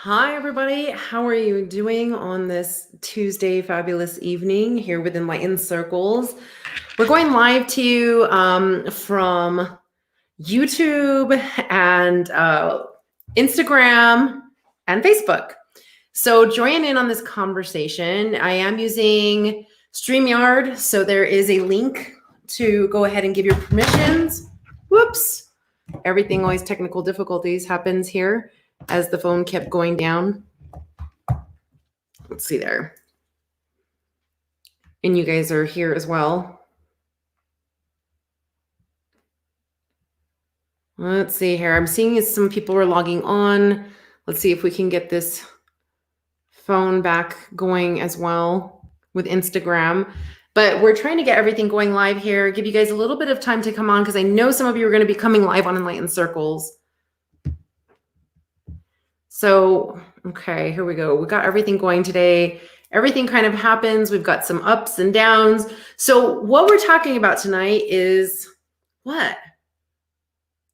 Hi, everybody. How are you doing on this Tuesday fabulous evening here with Enlightened Circles? We're going live to you from YouTube and Instagram and Facebook. So join in on this conversation. I am using StreamYard, so there is a link to go ahead and give your permissions. Whoops. Everything, always technical difficulties happens here as the phone kept going down. Let's see there. And you guys are here as well. Let's see here. I'm seeing some people are logging on. Let's see if we can get this phone back going as well with Instagram. But we're trying to get everything going live here. Give you guys a little bit of time to come on because I know some of you are going to be coming live on Enlightened Circles. So, okay, here we go. We got everything going today. Everything kind of happens. We've got some ups and downs. So what we're talking about tonight is what?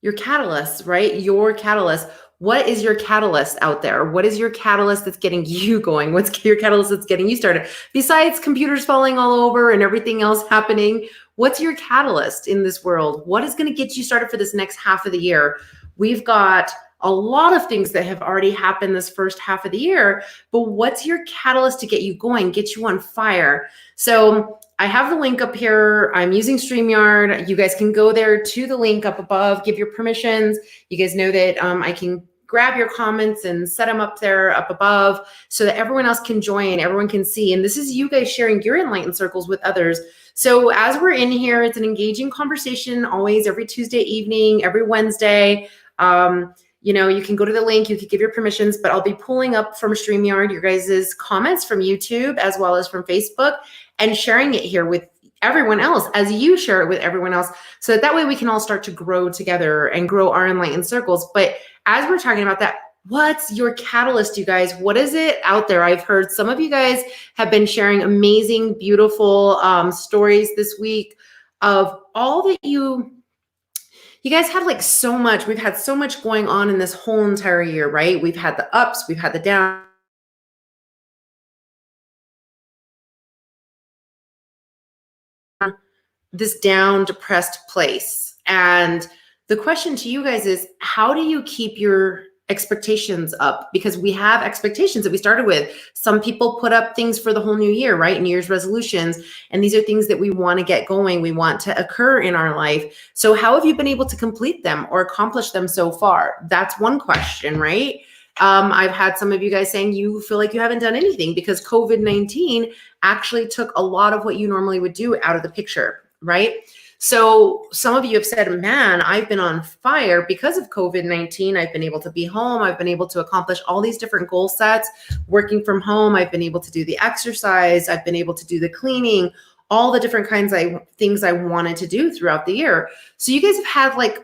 Your catalyst, right? Your catalyst. What is your catalyst out there? What is your catalyst that's getting you going? What's your catalyst that's getting you started? Besides computers falling all over and everything else happening, what's your catalyst in this world? What is going to get you started for this next half of the year? We've got a lot of things that have already happened this first half of the year, but what's your catalyst to get you going, get you on fire? So I have the link up here. I'm using StreamYard. You guys can go there to the link up above, give your permissions. You guys know that I can grab your comments and set them up there up above so that everyone else can join, everyone can see. And this is you guys sharing your Enlightened Circles with others. So as we're in here, it's an engaging conversation always every Tuesday evening, every Wednesday. You know, you can go to the link, you can give your permissions, but I'll be pulling up from StreamYard your guys' comments from YouTube as well as from Facebook and sharing it here with everyone else as you share it with everyone else. So that way we can all start to grow together and grow our Enlightened Circles. But as we're talking about that, what's your catalyst, you guys? What is it out there? I've heard some of you guys have been sharing amazing, beautiful stories this week of all that you guys had like so much. We've had so much going on in this whole entire year, right? We've had the ups, we've had the downs. This down, depressed place. And the question to you guys is, how do you keep your expectations up? Because we have expectations that we started with. Some people put up things for the whole new year, right? New Year's resolutions. And these are things that we want to get going. We want to occur in our life. So how have you been able to complete them or accomplish them so far? That's one question, right? I've had some of you guys saying you feel like you haven't done anything because COVID-19 actually took a lot of what you normally would do out of the picture, right? So some of you have said, man, I've been on fire because of COVID-19. I've been able to be home. I've been able to accomplish all these different goal sets, working from home. I've been able to do the exercise. I've been able to do the cleaning, all the different kinds of things I wanted to do throughout the year. So you guys have had like,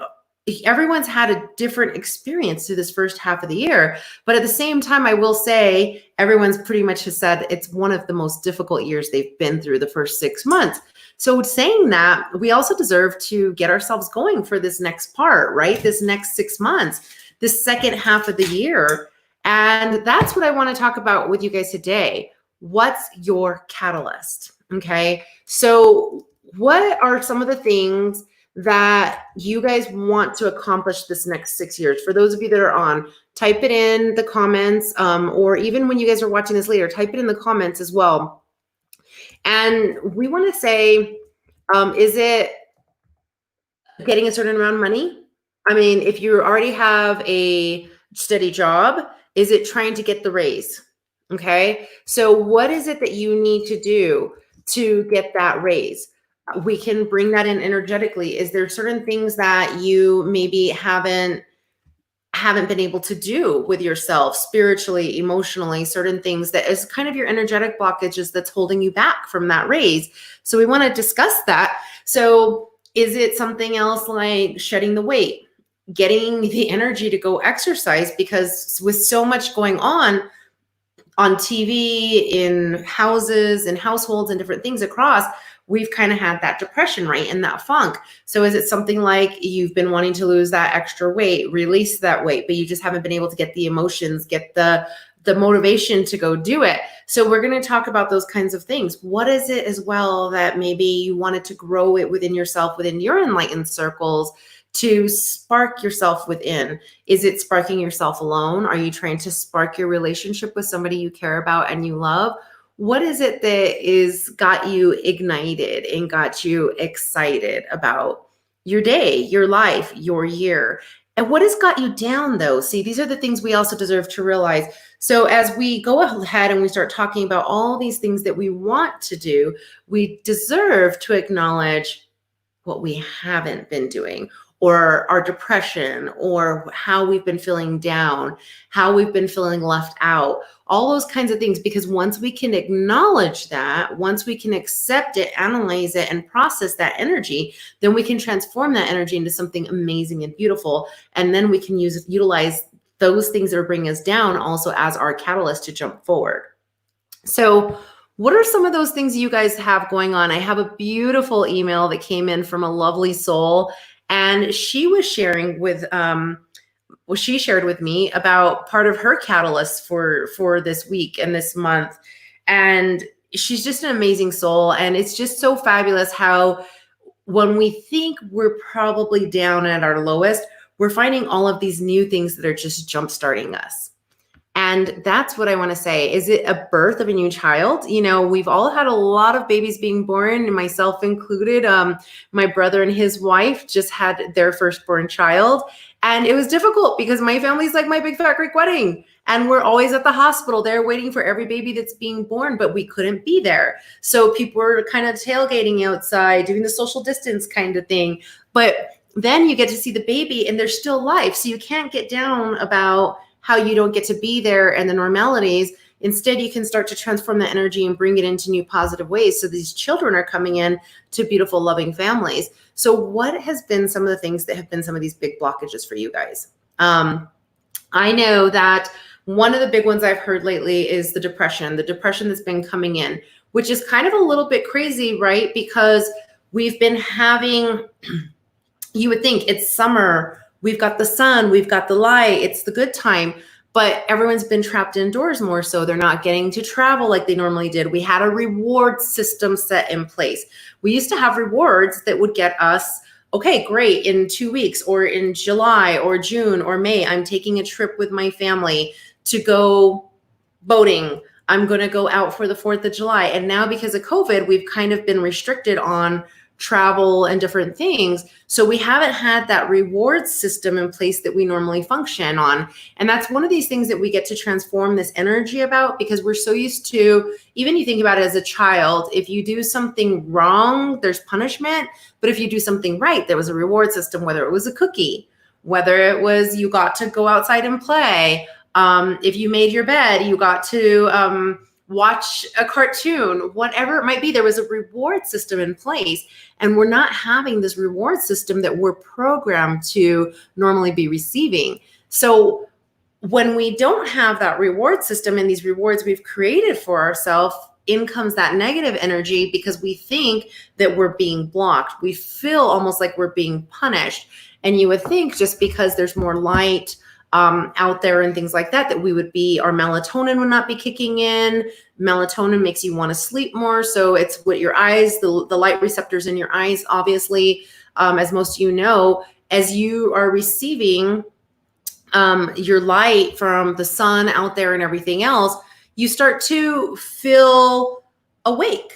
everyone's had a different experience through this first half of the year. But at the same time, I will say everyone's pretty much has said it's one of the most difficult years they've been through the first 6 months. So saying that, we also deserve to get ourselves going for this next part, right? This next 6 months, this second half of the year. And that's what I want to talk about with you guys today. What's your catalyst? Okay. So what are some of the things that you guys want to accomplish this next 6 years? For those of you that are on, type it in the comments, or even when you guys are watching this later, type it in the comments as well. And we want to say, is it getting a certain amount of money? I mean, if you already have a steady job, is it trying to get the raise? Okay. So what is it that you need to do to get that raise? We can bring that in energetically. Is there certain things that you maybe haven't been able to do with yourself spiritually, emotionally, certain things that is kind of your energetic blockages that's holding you back from that raise? So we want to discuss that. So is it something else like shedding the weight, getting the energy to go exercise? Because with so much going on TV, in houses and households and different things across, we've kind of had that depression, right? And that funk. So is it something like you've been wanting to lose that extra weight, release that weight, but you just haven't been able to get the emotions, get the motivation to go do it? So we're going to talk about those kinds of things. What is it as well that maybe you wanted to grow it within yourself, within your enlightened circles, to spark yourself within? Is it sparking yourself alone? Are you trying to spark your relationship with somebody you care about and you love? What is it that is got you ignited and got you excited about your day, your life, your year? And what has got you down though? See, these are the things we also deserve to realize. So as we go ahead and we start talking about all these things that we want to do, we deserve to acknowledge what we haven't been doing, or our depression, or how we've been feeling down, how we've been feeling left out, all those kinds of things. Because once we can acknowledge that, once we can accept it, analyze it, and process that energy, then we can transform that energy into something amazing and beautiful. And then we can utilize those things that are bringing us down also as our catalyst to jump forward. So what are some of those things you guys have going on? I have a beautiful email that came in from a lovely soul, and she was sharing with, she shared with me about part of her catalyst for this week and this month. And she's just an amazing soul. And it's just so fabulous how when we think we're probably down at our lowest, we're finding all of these new things that are just jumpstarting us. And that's what I want to say. Is it a birth of a new child? You know, we've all had a lot of babies being born, myself included. My brother and his wife just had their firstborn child. And it was difficult because my family's like my big fat Greek wedding. And we're always at the hospital there waiting for every baby that's being born, but we couldn't be there. So people were kind of tailgating outside, doing the social distance kind of thing. But then you get to see the baby and there's still life. So you can't get down about how you don't get to be there and the normalities. Instead, you can start to transform that energy and bring it into new positive ways. So these children are coming in to beautiful, loving families. So what has been some of the things that have been some of these big blockages for you guys? I know that one of the big ones I've heard lately is the depression that's been coming in, which is kind of a little bit crazy, right? Because we've been having, you would think it's summer, we've got the sun, we've got the light, it's the good time, but everyone's been trapped indoors more, so they're not getting to travel like they normally did. We had a reward system set in place. We used to have rewards that would get us, okay, great, in 2 weeks or in July or June or May, I'm taking a trip with my family to go boating. I'm going to go out for the 4th of July. And now because of COVID, we've kind of been restricted on travel and different things. So we haven't had that reward system in place that we normally function on. And that's one of these things that we get to transform this energy about, because we're so used to, even you think about it as a child, if you do something wrong, there's punishment. But if you do something right, there was a reward system, whether it was a cookie, whether it was you got to go outside and play. If you made your bed, you got to watch a cartoon, whatever it might be, there was a reward system in place. And we're not having this reward system that we're programmed to normally be receiving. So when we don't have that reward system and these rewards we've created for ourselves, in comes that negative energy because we think that we're being blocked. We feel almost like we're being punished. And you would think just because there's more light out there and things like that, that we would be, our melatonin would not be kicking in. Melatonin makes you want to sleep more. So it's what your eyes, the light receptors in your eyes, obviously, as most of you know, as you are receiving your light from the sun out there and everything else, you start to feel awake.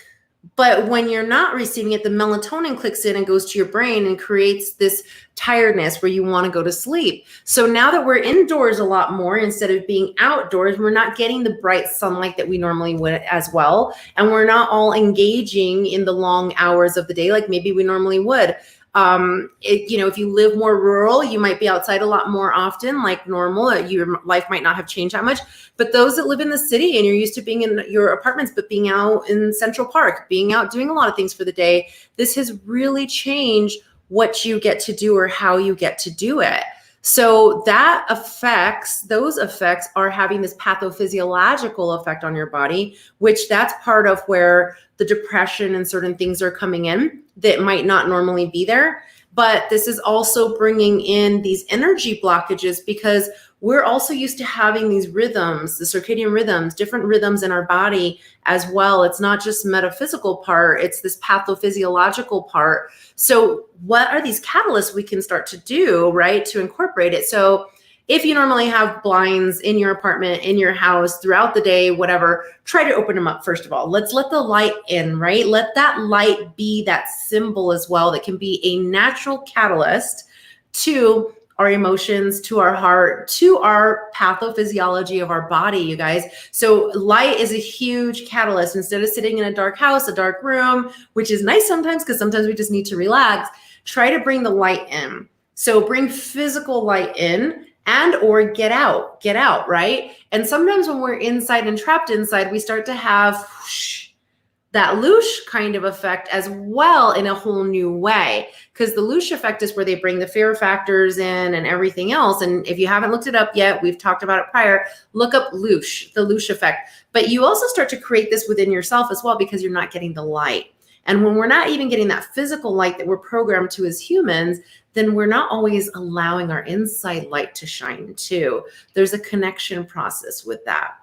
But when you're not receiving it, the melatonin clicks in and goes to your brain and creates this tiredness where you want to go to sleep. So now that we're indoors a lot more instead of being outdoors, we're not getting the bright sunlight that we normally would as well. And we're not all engaging in the long hours of the day like maybe we normally would. If you live more rural, you might be outside a lot more often, like normal. Your life might not have changed that much. But those that live in the city and you're used to being in your apartments, but being out in Central Park, being out doing a lot of things for the day, this has really changed what you get to do or how you get to do it. So those effects are having this pathophysiological effect on your body, which that's part of where the depression and certain things are coming in that might not normally be there. But this is also bringing in these energy blockages because we're also used to having these rhythms, the circadian rhythms, different rhythms in our body as well. It's not just metaphysical part, it's this pathophysiological part. So what are these catalysts we can start to do, right, to incorporate it? So if you normally have blinds in your apartment, in your house, throughout the day, whatever, try to open them up first of all. Let's let the light in, right? Let that light be that symbol as well that can be a natural catalyst to our emotions, to our heart, to our pathophysiology of our body, you guys. So light is a huge catalyst. Instead of sitting in a dark house, a dark room, which is nice sometimes because sometimes we just need to relax, try to bring the light in. So bring physical light in and or get out, right? And sometimes when we're inside and trapped inside, we start to have whoosh, that loosh kind of effect as well in a whole new way. Because the loosh effect is where they bring the fear factors in and everything else. And if you haven't looked it up yet, we've talked about it prior, look up loosh, the loosh effect. But you also start to create this within yourself as well because you're not getting the light. And when we're not even getting that physical light that we're programmed to as humans, then we're not always allowing our inside light to shine too. There's a connection process with that.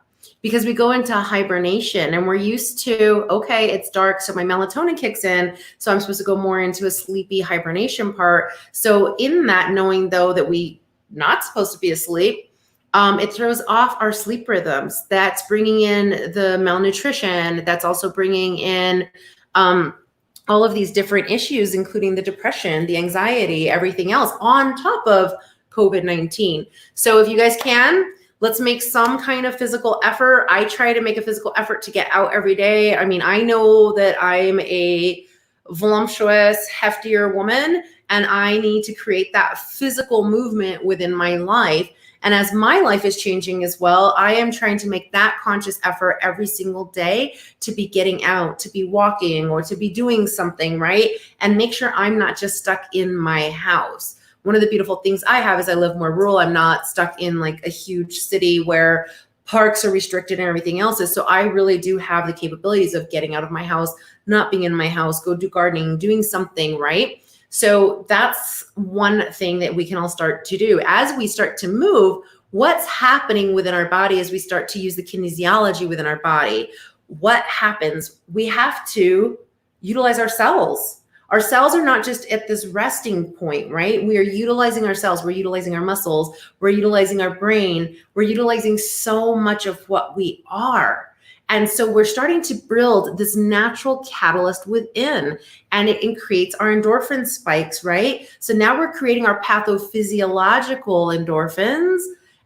Because we go into hibernation and we're used to, okay, it's dark, so my melatonin kicks in, so I'm supposed to go more into a sleepy hibernation part. So in that, knowing though that we not supposed to be asleep, it throws off our sleep rhythms. That's bringing in the malnutrition. That's also bringing in all of these different issues, including the depression, the anxiety, everything else on top of COVID-19. So if you guys can, let's make some kind of physical effort. I try to make a physical effort to get out every day. I mean, I know that I'm a voluptuous, heftier woman, and I need to create that physical movement within my life. And as my life is changing as well, I am trying to make that conscious effort every single day to be getting out, to be walking, or to be doing something, right? And make sure I'm not just stuck in my house. One of the beautiful things I have is I live more rural. I'm not stuck in like a huge city where parks are restricted and everything else is. So I really do have the capabilities of getting out of my house, not being in my house, go do gardening, doing something, right? So that's one thing that we can all start to do. As we start to move, what's happening within our body as we start to use the kinesiology within our body? What happens? We have to utilize our cells. Our cells are not just at this resting point, right? We are utilizing our cells. We're utilizing our muscles. We're utilizing our brain. We're utilizing so much of what we are. And so we're starting to build this natural catalyst within, and it creates our endorphin spikes, right? So now we're creating our pathophysiological endorphins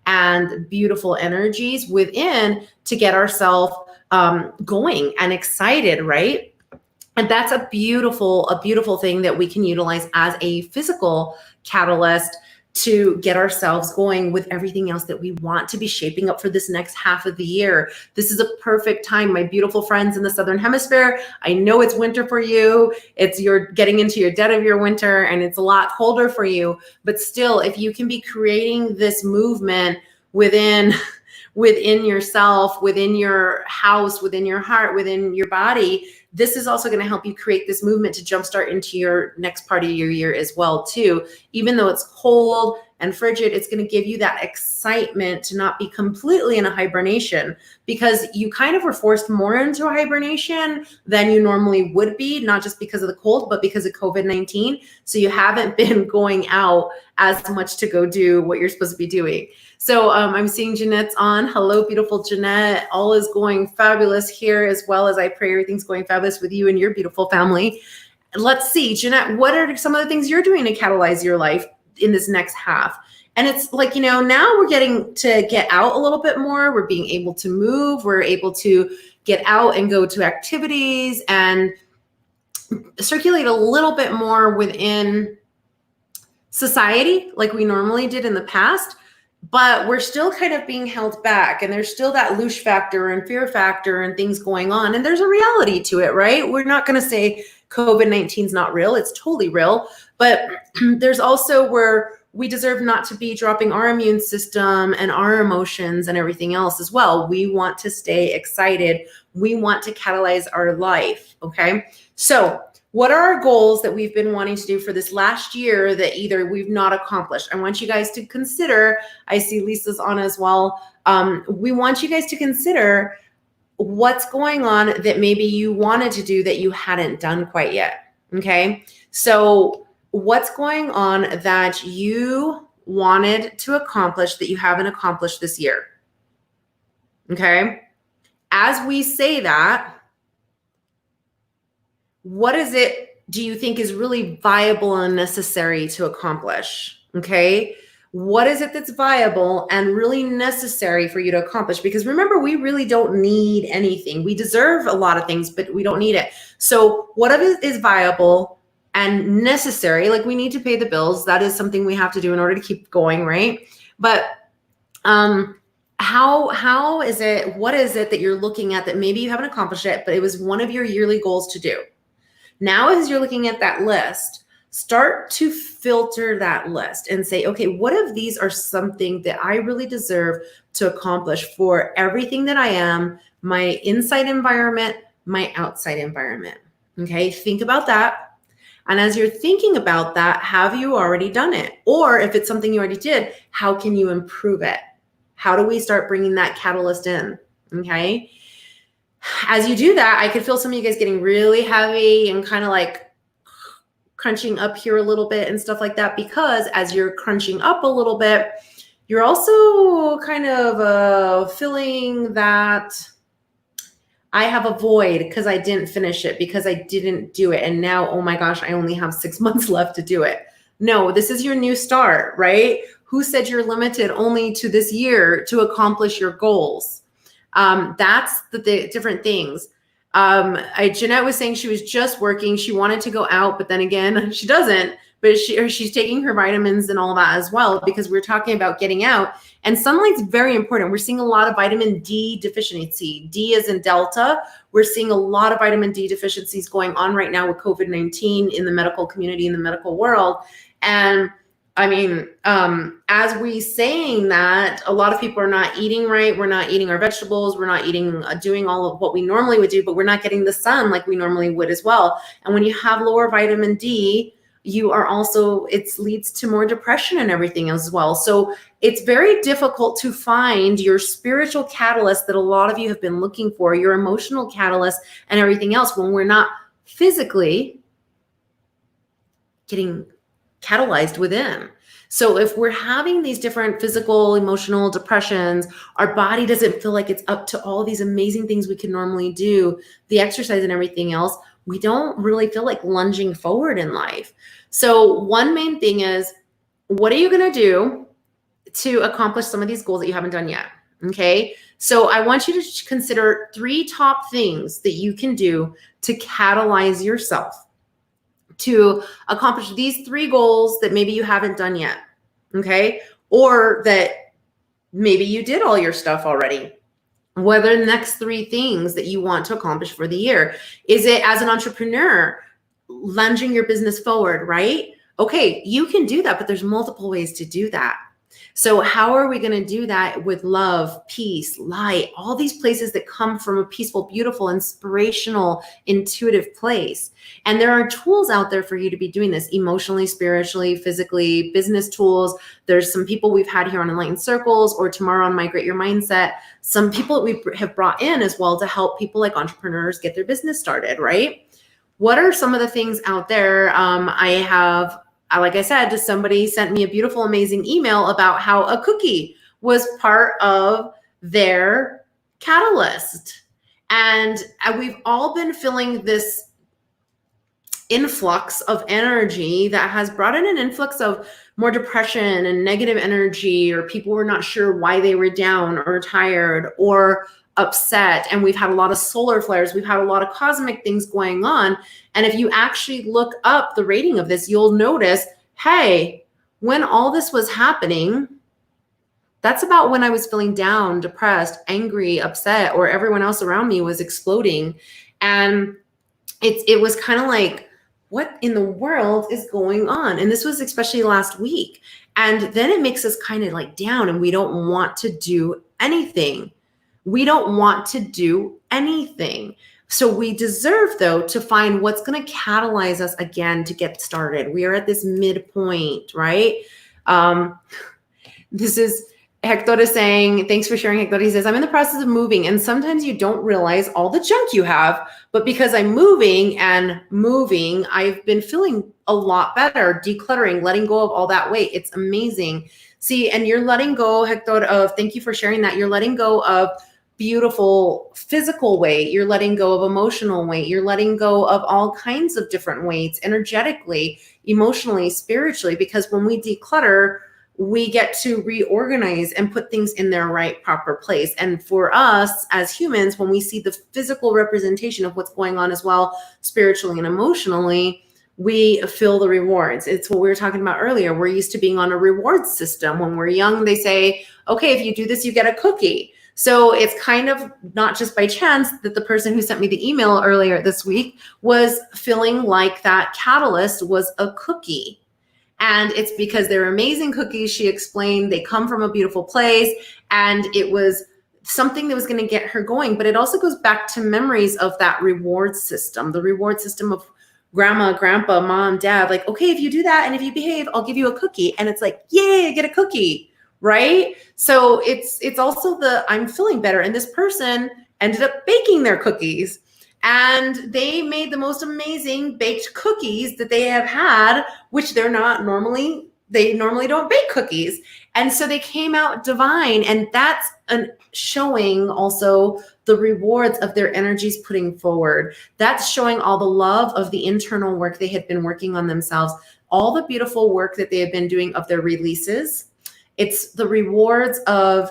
and beautiful energies within to get ourselves going and excited, right? And that's a beautiful thing that we can utilize as a physical catalyst to get ourselves going with everything else that we want to be shaping up for this next half of the year. This is a perfect time, my beautiful friends in the Southern Hemisphere. I know it's winter for you. You're getting into your dead of your winter and it's a lot colder for you. But still, if you can be creating this movement within yourself, within your house, within your heart, within your body, this is also going to help you create this movement to jumpstart into your next part of your year as well, too. Even though it's cold and frigid, it's going to give you that excitement to not be completely in a hibernation, because you kind of were forced more into a hibernation than you normally would be, not just because of the cold, but because of COVID-19. So you haven't been going out as much to go do what you're supposed to be doing. So I'm seeing Jeanette's on. Hello, beautiful Jeanette. All is going fabulous here, as well as I pray everything's going fabulous with you and your beautiful family. Let's see, Jeanette, what are some of the things you're doing to catalyze your life in this next half? And it's like, now we're getting to get out a little bit more. We're being able to move. We're able to get out and go to activities and circulate a little bit more within society like we normally did in the past. But we're still kind of being held back, and there's still that loosh factor and fear factor and things going on. And there's a reality to it, right? We're not going to say COVID-19 is not real. It's totally real. But there's also, we're we deserve not to be dropping our immune system and our emotions and everything else as well. We want to stay excited. We want to catalyze our life. Okay. So what are our goals that we've been wanting to do for this last year that either we've not accomplished? I want you guys to consider, I see Lisa's on as well. We want you guys to consider what's going on that maybe you wanted to do that you hadn't done quite yet. Okay. So what's going on that you wanted to accomplish that you haven't accomplished this year? Okay. As we say that, what is it do you think is really viable and necessary to accomplish? Okay. What is it that's viable and really necessary for you to accomplish? Because remember, we really don't need anything. We deserve a lot of things, but we don't need it. So what of it is viable and necessary? Like, we need to pay the bills. That is something we have to do in order to keep going, right? But how is it, what is it that you're looking at that maybe you haven't accomplished it, but it was one of your yearly goals to do? Now, as you're looking at that list, start to filter that list and say, okay, what of these are something that I really deserve to accomplish for everything that I am, my inside environment, my outside environment? Okay, think about that. And as you're thinking about that, have you already done it? Or if it's something you already did, how can you improve it? How do we start bringing that catalyst in? Okay. As you do that, I could feel some of you guys getting really heavy and kind of like crunching up here a little bit and stuff like that, because as you're crunching up a little bit, you're also kind of feeling that I have a void because I didn't finish it, because I didn't do it. And now, oh my gosh, I only have 6 months left to do it. No, this is your new start, right? Who said you're limited only to this year to accomplish your goals? That's the different things. Jeanette was saying she was just working. She wanted to go out, but then again, she doesn't, but she's taking her vitamins and all that as well, because we're talking about getting out, and sunlight's very important. We're seeing a lot of vitamin D deficiency. D is in Delta. We're seeing a lot of vitamin D deficiencies going on right now with COVID-19 in the medical community, in the medical world. And I mean, as we saying that, a lot of people are not eating right. We're not eating our vegetables. We're not eating, doing all of what we normally would do, but we're not getting the sun like we normally would as well. And when you have lower vitamin D, you are also, it leads to more depression and everything as well. So it's very difficult to find your spiritual catalyst that a lot of you have been looking for, your emotional catalyst and everything else, when we're not physically getting catalyzed within. So if we're having these different physical, emotional depressions, our body doesn't feel like it's up to all these amazing things we can normally do, the exercise and everything else, we don't really feel like lunging forward in life. So one main thing is, what are you going to do to accomplish some of these goals that you haven't done yet? Okay. So I want you to consider 3 top things that you can do to catalyze yourself to accomplish these 3 goals that maybe you haven't done yet. Okay. Or that maybe you did all your stuff already. What are the next 3 things that you want to accomplish for the year? Is it, as an entrepreneur, lunging your business forward, right? Okay, you can do that, but there's multiple ways to do that. So how are we going to do that with love, peace, light, all these places that come from a peaceful, beautiful, inspirational, intuitive place? And there are tools out there for you to be doing this emotionally, spiritually, physically, business tools. There's some people we've had here on Enlightened Circles, or tomorrow on Migrate Your Mindset, some people we have brought in as well to help people like entrepreneurs get their business started, right? What are some of the things out there? Like I said, somebody sent me a beautiful, amazing email about how a cookie was part of their catalyst. And we've all been feeling this influx of energy that has brought in an influx of more depression and negative energy, or people were not sure why they were down or tired or upset. And we've had a lot of solar flares. We've had a lot of cosmic things going on. And if you actually look up the rating of this, you'll notice, hey, when all this was happening, that's about when I was feeling down, depressed, angry, upset, or everyone else around me was exploding. And it was kind of like, what in the world is going on? And this was especially last week. And then it makes us kind of like down, and we don't want to do anything. We don't want to do anything. So we deserve, though, to find what's going to catalyze us again to get started. We are at this midpoint, right? This is Hector is saying, thanks for sharing, Hector. He says, I'm in the process of moving, and sometimes you don't realize all the junk you have, but because I'm moving, I've been feeling a lot better, decluttering, letting go of all that weight. It's amazing. See, and you're letting go, Hector, of, thank you for sharing that. You're letting go of beautiful physical weight. You're letting go of emotional weight. You're letting go of all kinds of different weights, energetically, emotionally, spiritually, because when we declutter, we get to reorganize and put things in their right, proper place. And for us as humans, when we see the physical representation of what's going on as well, spiritually and emotionally, we feel the rewards. It's what we were talking about earlier. We're used to being on a reward system. When we're young, they say, okay, if you do this, you get a cookie. So it's kind of not just by chance that the person who sent me the email earlier this week was feeling like that catalyst was a cookie. And it's because they're amazing cookies. She explained they come from a beautiful place, and it was something that was going to get her going. But it also goes back to memories of that reward system, the reward system of grandma, grandpa, mom, dad. Like, okay, if you do that and if you behave, I'll give you a cookie. And it's like, yay, get a cookie, right? So it's also the I'm feeling better. And this person ended up baking their cookies. And they made the most amazing baked cookies that they have had, which they normally don't bake cookies. And so they came out divine. And that's showing also the rewards of their energies putting forward. That's showing all the love of the internal work they had been working on themselves, all the beautiful work that they have been doing of their releases. It's the rewards of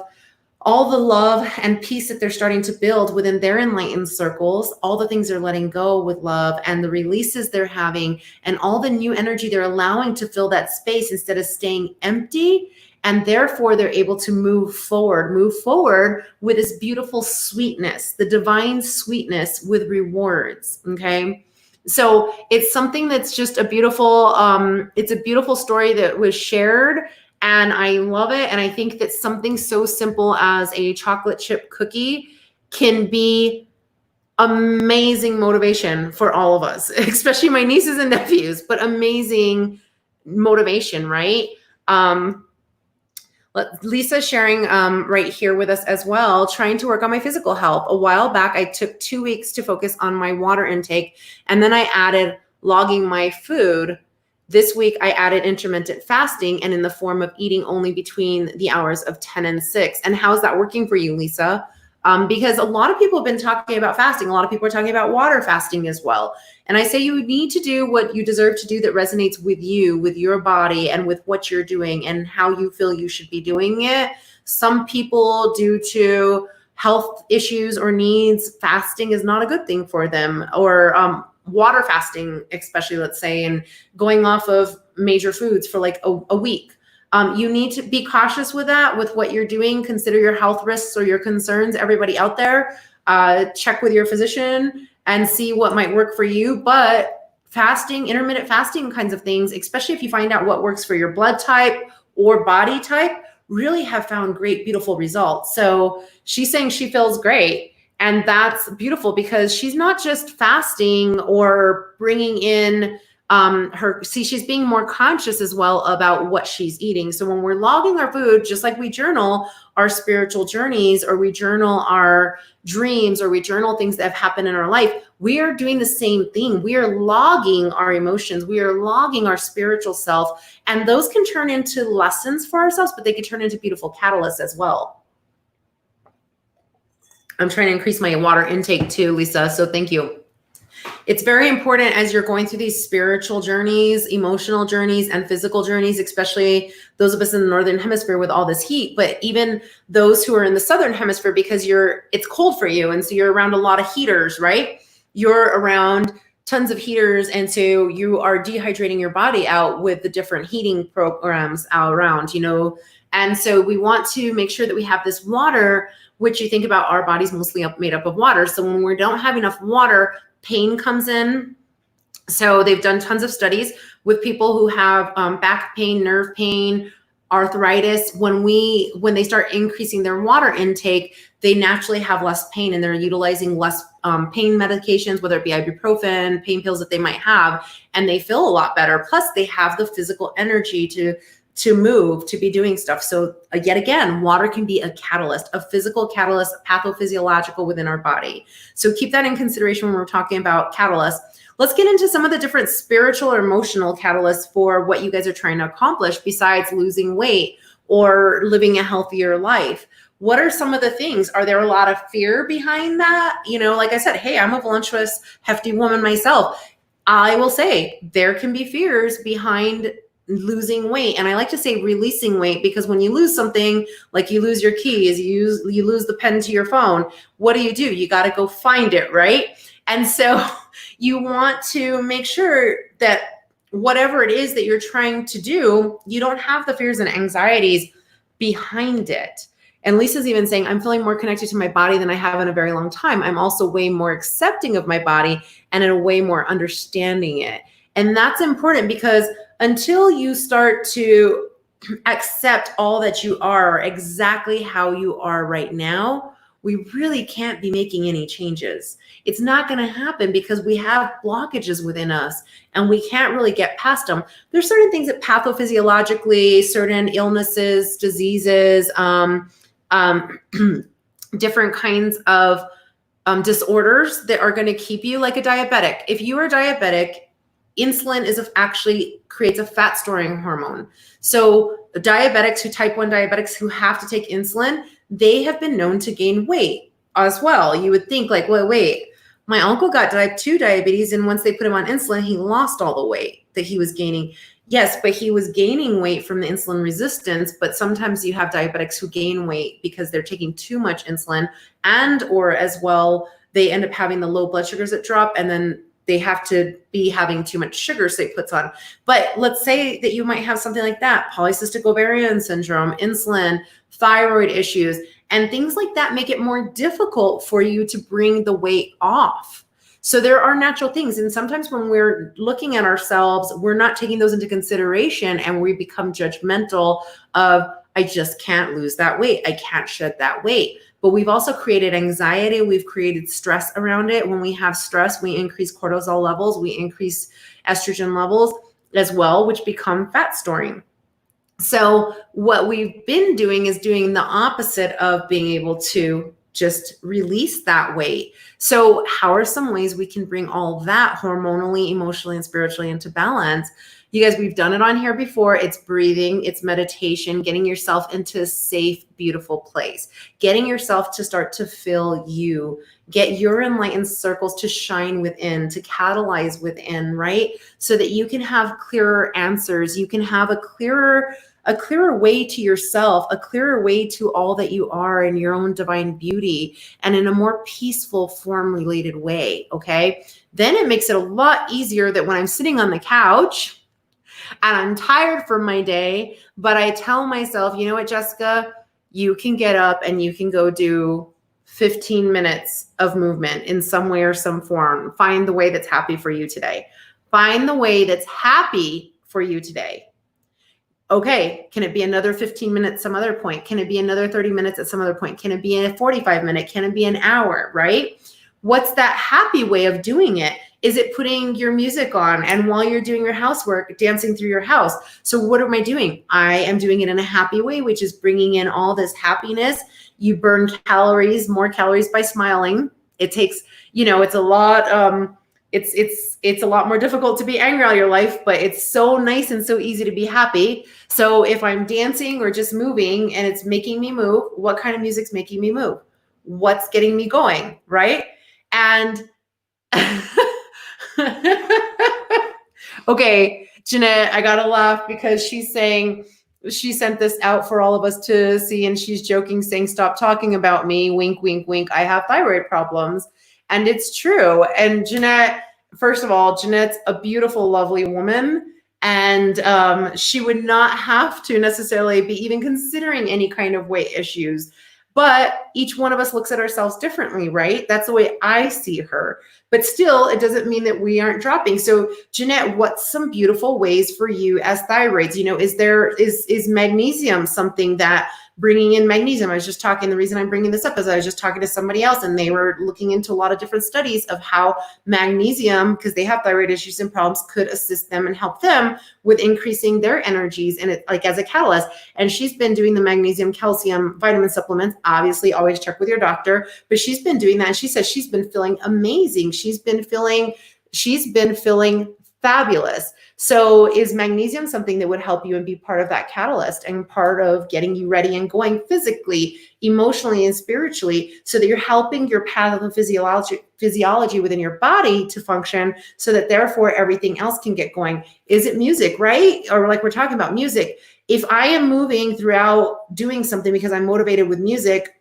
all the love and peace that they're starting to build within their enlightened circles, all the things they're letting go with love, and the releases they're having, and all the new energy they're allowing to fill that space instead of staying empty. And therefore, they're able to move forward with this beautiful sweetness, the divine sweetness with rewards. Okay. So it's something that's just a beautiful, it's a beautiful story that was shared. And I love it. And I think that something so simple as a chocolate chip cookie can be amazing motivation for all of us, especially my nieces and nephews, but amazing motivation, right? Lisa's sharing right here with us as well, trying to work on my physical health. A while back, I took 2 weeks to focus on my water intake, and then I added logging my food. This week, I added intermittent fasting, and in the form of eating only between the hours of 10 and 6. And how's that working for you, Lisa? Because a lot of people have been talking about fasting. A lot of people are talking about water fasting as well. And I say you need to do what you deserve to do that resonates with you, with your body, and with what you're doing and how you feel you should be doing it. Some people, due to health issues or needs, fasting is not a good thing for them, or water fasting, especially, let's say, and going off of major foods for like a week. You need to be cautious with that, with what you're doing. Consider your health risks or your concerns. Everybody out there, check with your physician and see what might work for you. But fasting, intermittent fasting kinds of things, especially if you find out what works for your blood type or body type, really have found great, beautiful results. So she's saying she feels great. And that's beautiful because she's not just fasting or bringing in she's being more conscious as well about what she's eating. So when we're logging our food, just like we journal our spiritual journeys, or we journal our dreams, or we journal things that have happened in our life, we are doing the same thing. We are logging our emotions. We are logging our spiritual self. And those can turn into lessons for ourselves, but they can turn into beautiful catalysts as well. I'm trying to increase my water intake too, Lisa. So thank you. It's very important as you're going through these spiritual journeys, emotional journeys, and physical journeys, especially those of us in the Northern Hemisphere with all this heat, but even those who are in the Southern Hemisphere, because it's cold for you. And so you're around a lot of heaters, right? You're around tons of heaters. And so you are dehydrating your body out with the different heating programs out around, And so we want to make sure that we have this water, which you think about, our body's mostly made up of water. So when we don't have enough water, pain comes in. So they've done tons of studies with people who have back pain, nerve pain, arthritis, when they start increasing their water intake, they naturally have less pain, and they're utilizing less pain medications, whether it be ibuprofen, pain pills that they might have, and they feel a lot better. Plus they have the physical energy to move, to be doing stuff. So yet again, water can be a catalyst, a physical catalyst, pathophysiological within our body. So keep that in consideration when we're talking about catalysts. Let's get into some of the different spiritual or emotional catalysts for what you guys are trying to accomplish besides losing weight or living a healthier life. What are some of the things? Are there a lot of fear behind that? You know, like I said, hey, I'm a voluptuous, hefty woman myself. I will say there can be fears behind losing weight. And I like to say releasing weight, because when you lose something, like you lose your keys, you lose the pen to your phone, what do? You got to go find it, right? And so you want to make sure that whatever it is that you're trying to do, you don't have the fears and anxieties behind it. And Lisa's even saying, I'm feeling more connected to my body than I have in a very long time. I'm also way more accepting of my body and in a way more understanding it. And that's important, because until you start to accept all that you are, exactly how you are right now, we really can't be making any changes. It's not going to happen because we have blockages within us and we can't really get past them. There's certain things that pathophysiologically, certain illnesses, diseases, different kinds of disorders that are going to keep you like a diabetic. If you are diabetic, insulin actually creates a fat storing hormone. So diabetics, type 1 diabetics who have to take insulin, they have been known to gain weight as well. You would think like, well, wait, my uncle got type 2 diabetes, and once they put him on insulin, he lost all the weight that he was gaining. Yes, but he was gaining weight from the insulin resistance. But sometimes you have diabetics who gain weight because they're taking too much insulin, and or as well, they end up having the low blood sugars that drop, and then they have to be having too much sugar, so it puts on. But let's say that you might have something like that, polycystic ovarian syndrome, insulin, thyroid issues, and things like that make it more difficult for you to bring the weight off. So there are natural things. And sometimes when we're looking at ourselves, we're not taking those into consideration, and we become judgmental of, I just can't lose that weight. I can't shed that weight. But we've also created anxiety. We've created stress around it. When we have stress, we increase cortisol levels. We increase estrogen levels as well, which become fat storing. So what we've been doing is doing the opposite of being able to just release that weight. So how are some ways we can bring all that hormonally, emotionally, and spiritually into balance? You guys, we've done it on here before. It's breathing, it's meditation, getting yourself into a safe, beautiful place, getting yourself to start to feel you, get your enlightened circles to shine within, to catalyze within, right? So that you can have clearer answers. You can have a clearer way to yourself, a clearer way to all that you are in your own divine beauty, and in a more peaceful, form-related way, okay? Then it makes it a lot easier that when I'm sitting on the couch and I'm tired from my day, but I tell myself, you know what, Jessica, you can get up and you can go do 15 minutes of movement in some way or some form. Find the way that's happy for you today. Find the way that's happy for you today. Okay, can it be another 15 minutes some other point? Can it be another 30 minutes at some other point? Can it be a 45 minute? Can it be an hour, right? What's that happy way of doing it? Is it putting your music on and while you're doing your housework, dancing through your house? So what am I doing? I am doing it in a happy way, which is bringing in all this happiness. You burn calories, more calories by smiling. It takes, it's a lot, it's a lot more difficult to be angry all your life, but it's so nice and so easy to be happy. So if I'm dancing or just moving and it's making me move, what kind of music's making me move? What's getting me going, right? And okay, Jeanette, I gotta laugh because she's saying, she sent this out for all of us to see, and she's joking, saying, stop talking about me, wink, wink, wink, I have thyroid problems. And it's true. And Jeanette, first of all, Jeanette's a beautiful, lovely woman, and she would not have to necessarily be even considering any kind of weight issues. But each one of us looks at ourselves differently, right? That's the way I see her. But still, it doesn't mean that we aren't dropping. So, Jeanette, what's some beautiful ways for you as thyroids? Is magnesium something that bringing in magnesium? I was just talking, the reason I'm bringing this up is I was just talking to somebody else and they were looking into a lot of different studies of how magnesium, because they have thyroid issues and problems, could assist them and help them with increasing their energies and it like as a catalyst. And she's been doing the magnesium, calcium, vitamin supplements. Obviously, always check with your doctor, but she's been doing that. And she says she's been feeling amazing. She's been feeling fabulous. So is magnesium something that would help you and be part of that catalyst and part of getting you ready and going physically, emotionally, and spiritually, so that you're helping your pathophysiology within your body to function, so that therefore everything else can get going? Is it music, right? Or like we're talking about music. If I am moving throughout doing something because I'm motivated with music,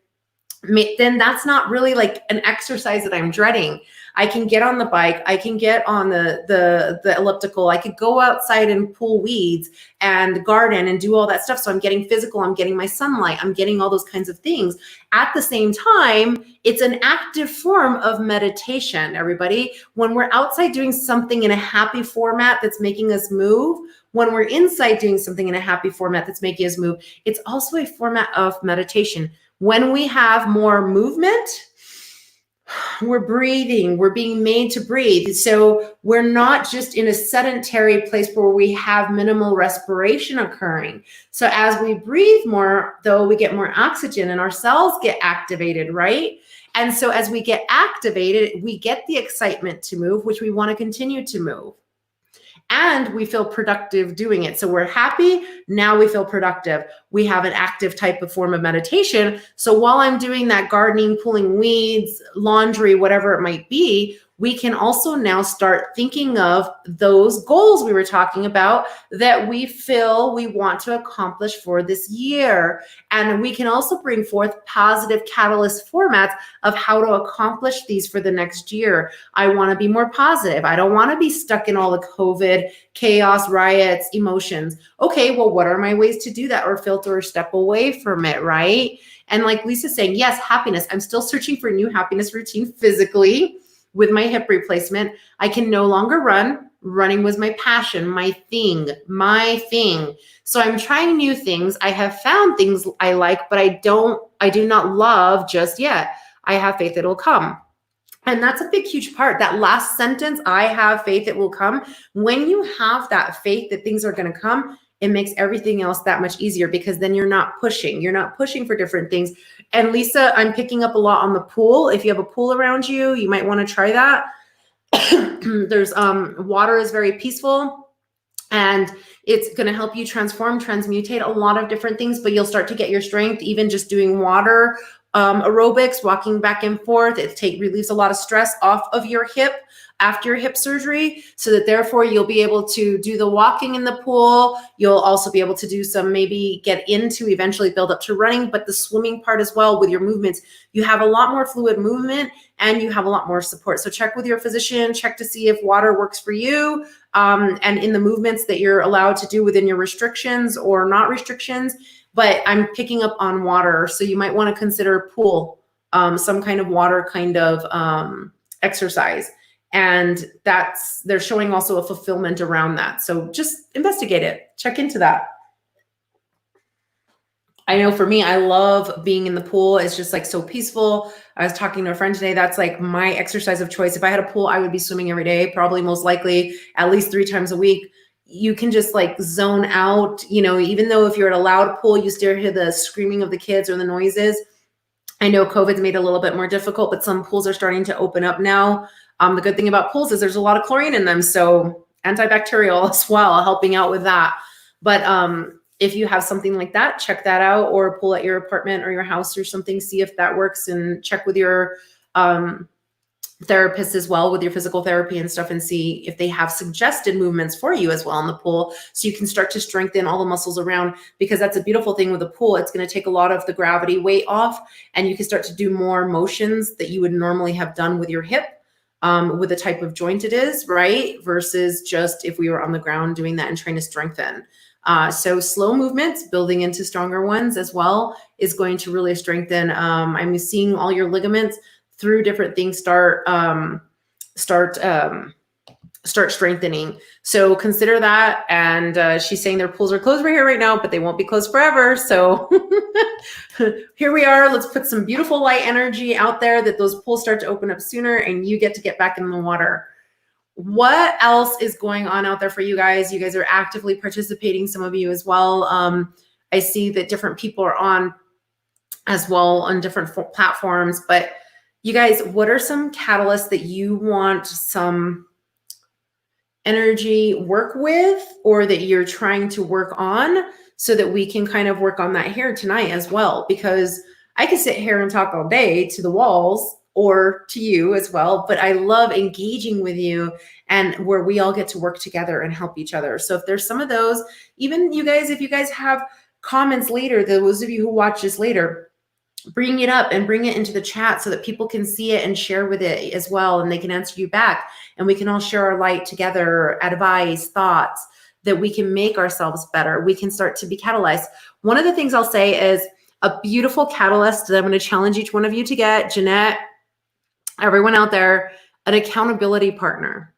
then that's not really like an exercise that I'm dreading. I can get on the bike, I can get on the elliptical, I could go outside and pull weeds and garden and do all that stuff. So I'm getting physical, I'm getting my sunlight, I'm getting all those kinds of things. At the same time, it's an active form of meditation, everybody. When we're outside doing something in a happy format that's making us move, when we're inside doing something in a happy format that's making us move, it's also a format of meditation. When we have more movement, we're breathing, we're being made to breathe. So we're not just in a sedentary place where we have minimal respiration occurring. So as we breathe more, though, we get more oxygen and our cells get activated, right? And so as we get activated, we get the excitement to move, which we want to continue to move. And we feel productive doing it. So we're happy. Now we feel productive. We have an active type of form of meditation. So while I'm doing that gardening, pulling weeds, laundry, whatever it might be, we can also now start thinking of those goals we were talking about that we feel we want to accomplish for this year. And we can also bring forth positive catalyst formats of how to accomplish these for the next year. I want to be more positive. I don't want to be stuck in all the COVID chaos, riots, emotions. Okay, well, what are my ways to do that or filter or step away from it, right? And like Lisa's saying, yes, happiness. I'm still searching for a new happiness routine physically. With my hip replacement, I can no longer run. Running was my passion, my thing. So I'm trying new things. I have found things I like, but I do not love just yet. I have faith it'll come. And that's a big, huge part. That last sentence, I have faith it will come. When you have that faith that things are going to come, it makes everything else that much easier, because then you're not pushing. You're not pushing for different things. And Lisa, I'm picking up a lot on the pool. If you have a pool around you, you might want to try that. There's water is very peaceful, and it's going to help you transmutate a lot of different things, but you'll start to get your strength even just doing water aerobics, walking back and forth. It relieves a lot of stress off of your hip after your hip surgery, so that therefore you'll be able to do the walking in the pool. You'll also be able to do some, maybe get into, eventually build up to running, but the swimming part as well with your movements. You have a lot more fluid movement and you have a lot more support. So check with your physician, check to see if water works for you, and in the movements that you're allowed to do within your restrictions or not restrictions. But I'm picking up on water. So you might want to consider pool, some kind of water kind of exercise. And they're showing also a fulfillment around that. So just investigate it, check into that. I know for me, I love being in the pool. It's just like so peaceful. I was talking to a friend today. That's like my exercise of choice. If I had a pool, I would be swimming every day, probably most likely at least 3 times a week. You can just like zone out, even though if you're at a loud pool, you still hear the screaming of the kids or the noises. I know COVID's made it a little bit more difficult, but some pools are starting to open up now. The good thing about pools is there's a lot of chlorine in them. So antibacterial as well, helping out with that. But if you have something like that, check that out, or pool at your apartment or your house or something, see if that works, and check with your therapist as well, with your physical therapy and stuff, and see if they have suggested movements for you as well in the pool, so you can start to strengthen all the muscles around, because that's a beautiful thing with the pool. It's going to take a lot of the gravity weight off, and you can start to do more motions that you would normally have done with your hip, with the type of joint it is, right? Versus just if we were on the ground doing that and trying to strengthen. So slow movements, building into stronger ones as well, is going to really strengthen. I'm seeing all your ligaments through different things start strengthening. So consider that. And she's saying their pools are closed right here right now, but they won't be closed forever. So here we are. Let's put some beautiful light energy out there that those pools start to open up sooner and you get to get back in the water. What else is going on out there for you guys? You guys are actively participating, some of you as well. I see that different people are on as well on different platforms, but you guys, what are some catalysts that you want some energy work with, or that you're trying to work on, so that we can kind of work on that here tonight as well? Because I could sit here and talk all day to the walls or to you as well, but I love engaging with you and where we all get to work together and help each other. So if there's some of those, even you guys, if you guys have comments later, those of you who watch this later, bring it up and bring it into the chat so that people can see it and share with it as well, and they can answer you back, and we can all share our light together, advice, thoughts, that we can make ourselves better. We can start to be catalyzed. One of the things I'll say is a beautiful catalyst that I'm going to challenge each one of you to get, Jeanette, everyone out there, an accountability partner.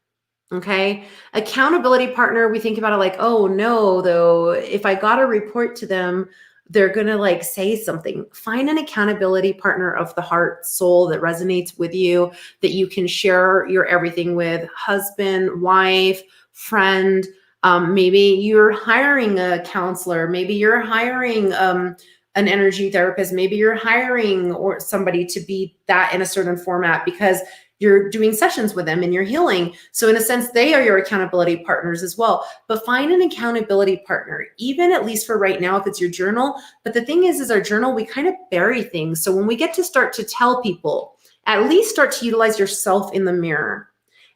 Okay. Accountability partner. We think about it like, oh no, though, if I got to report to them, they're going to like say something. Find an accountability partner of the heart, soul, that resonates with you, that you can share your everything with. Husband, wife, friend. Maybe you're hiring a counselor. Maybe you're hiring an energy therapist. Maybe you're hiring or somebody to be that in a certain format because you're doing sessions with them and you're healing. So in a sense, they are your accountability partners as well. But find an accountability partner, even at least for right now, if it's your journal. But the thing is our journal, we kind of bury things. So when we get to start to tell people, at least start to utilize yourself in the mirror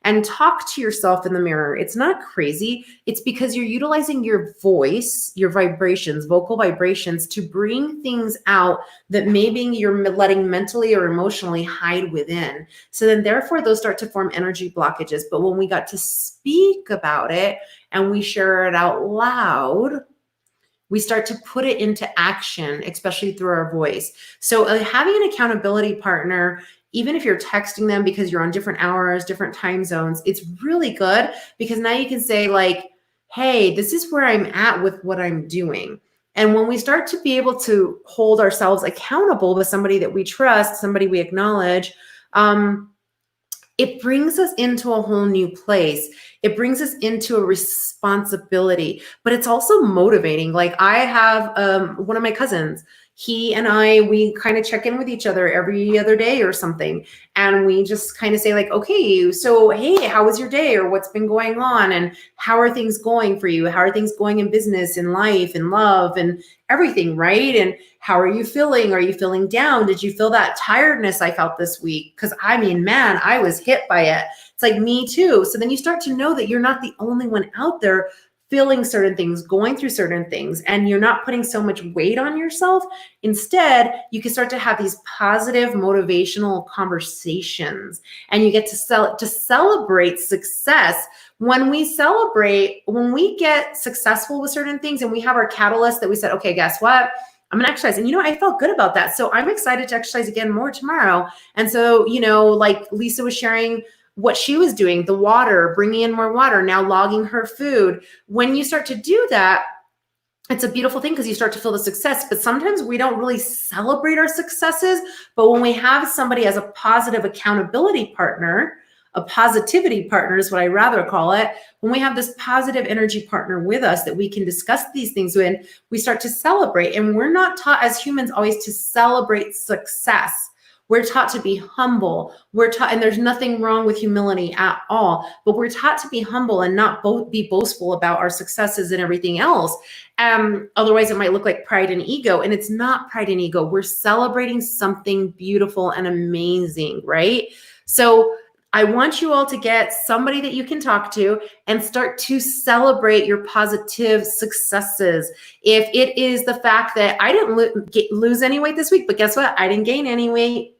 and talk to yourself in the mirror. It's not crazy. It's because you're utilizing your voice, your vibrations, vocal vibrations, to bring things out that maybe you're letting mentally or emotionally hide within. So then therefore those start to form energy blockages. But when we got to speak about it and we share it out loud, we start to put it into action, especially through our voice. So having an accountability partner, even if you're texting them because you're on different hours, different time zones, it's really good because now you can say like, hey, this is where I'm at with what I'm doing. And when we start to be able to hold ourselves accountable with somebody that we trust, somebody we acknowledge, it brings us into a whole new place. It brings us into a responsibility, but it's also motivating. Like I have one of my cousins, he and we kind of check in with each other every other day or something. And we just kind of say like, okay, so, hey, how was your day? Or what's been going on? And how are things going for you? How are things going in business, in life, in love, and everything, right? And how are you feeling? Are you feeling down? Did you feel that tiredness I felt this week? Because I mean, man, I was hit by it. It's like me too. So then you start to know that you're not the only one out there feeling certain things, going through certain things, and you're not putting so much weight on yourself. Instead, you can start to have these positive, motivational conversations, and you get to celebrate success. When we celebrate, when we get successful with certain things and we have our catalyst that we said, okay, guess what? I'm gonna exercise. And I felt good about that. So I'm excited to exercise again more tomorrow. And so, like Lisa was sharing what she was doing, the water, bringing in more water, now logging her food. When you start to do that, it's a beautiful thing because you start to feel the success, but sometimes we don't really celebrate our successes. But when we have somebody as a positive accountability partner, a positivity partner is what I rather call it. When we have this positive energy partner with us that we can discuss these things with, we start to celebrate. And we're not taught as humans always to celebrate success. We're taught to be humble. We're taught, and there's nothing wrong with humility at all, but we're taught to be humble and not be boastful about our successes and everything else. Otherwise it might look like pride and ego, and it's not pride and ego. We're celebrating something beautiful and amazing, right? So I want you all to get somebody that you can talk to and start to celebrate your positive successes. If it is the fact that I didn't lose any weight this week, but guess what? I didn't gain any weight.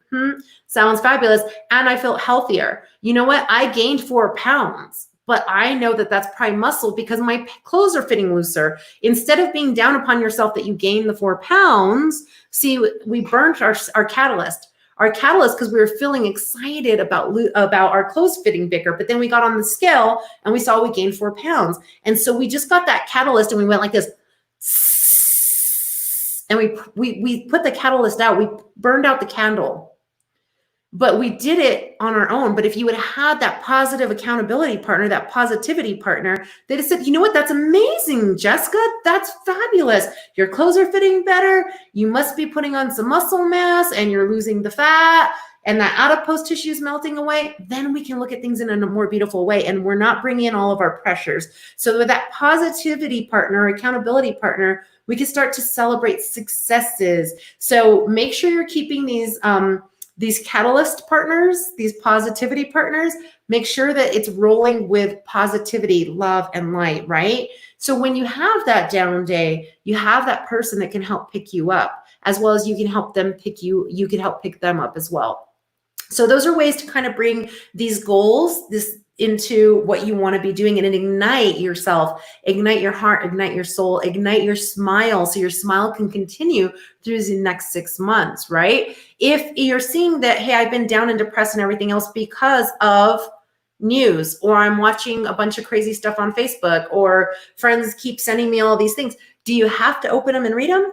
Sounds fabulous. And I felt healthier. You know what? I gained 4 pounds, but I know that that's probably muscle because my clothes are fitting looser. Instead of being down upon yourself that you gained the 4 pounds, see, we burnt our catalyst. Our catalyst, because we were feeling excited about our clothes fitting bigger, but then we got on the scale and we saw we gained 4 pounds. And so we just got that catalyst and we went like this, and we put the catalyst out. We burned out the candle. But we did it on our own. But if you would have had that positive accountability partner, that positivity partner, they'd have said, you know what, that's amazing, Jessica. That's fabulous. Your clothes are fitting better. You must be putting on some muscle mass and you're losing the fat and that adipose tissue is melting away. Then we can look at things in a more beautiful way. And we're not bringing in all of our pressures. So with that positivity partner, accountability partner, we can start to celebrate successes. So make sure you're keeping these catalyst partners, these positivity partners, make sure that it's rolling with positivity, love, and light, right? So when you have that down day, you have that person that can help pick you up, as well as you can help them pick you, you can help pick them up as well. So those are ways to kind of bring these goals, into what you want to be doing and ignite yourself, ignite your heart, ignite your soul, ignite your smile so your smile can continue through the next 6 months, right? If you're seeing that, hey, I've been down and depressed and everything else because of news, or I'm watching a bunch of crazy stuff on Facebook, or friends keep sending me all these things, do you have to open them and read them?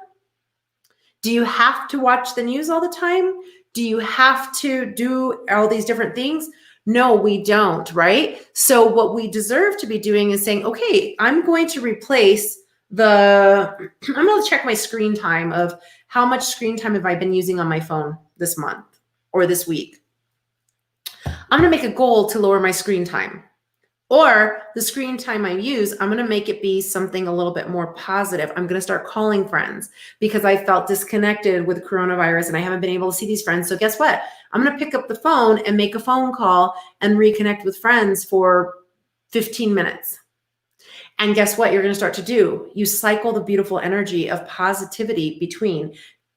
Do you have to watch the news all the time? Do you have to do all these different things? No, we don't, right? So what we deserve to be doing is saying, okay, I'm going to replace I'm going to check my screen time of how much screen time have I been using on my phone this month or this week. I'm going to make a goal to lower my screen time. Or the screen time I use, I'm going to make it be something a little bit more positive. I'm going to start calling friends because I felt disconnected with coronavirus and I haven't been able to see these friends. So guess what? I'm going to pick up the phone and make a phone call and reconnect with friends for 15 minutes. And guess what you're going to start to do? You cycle the beautiful energy of positivity between.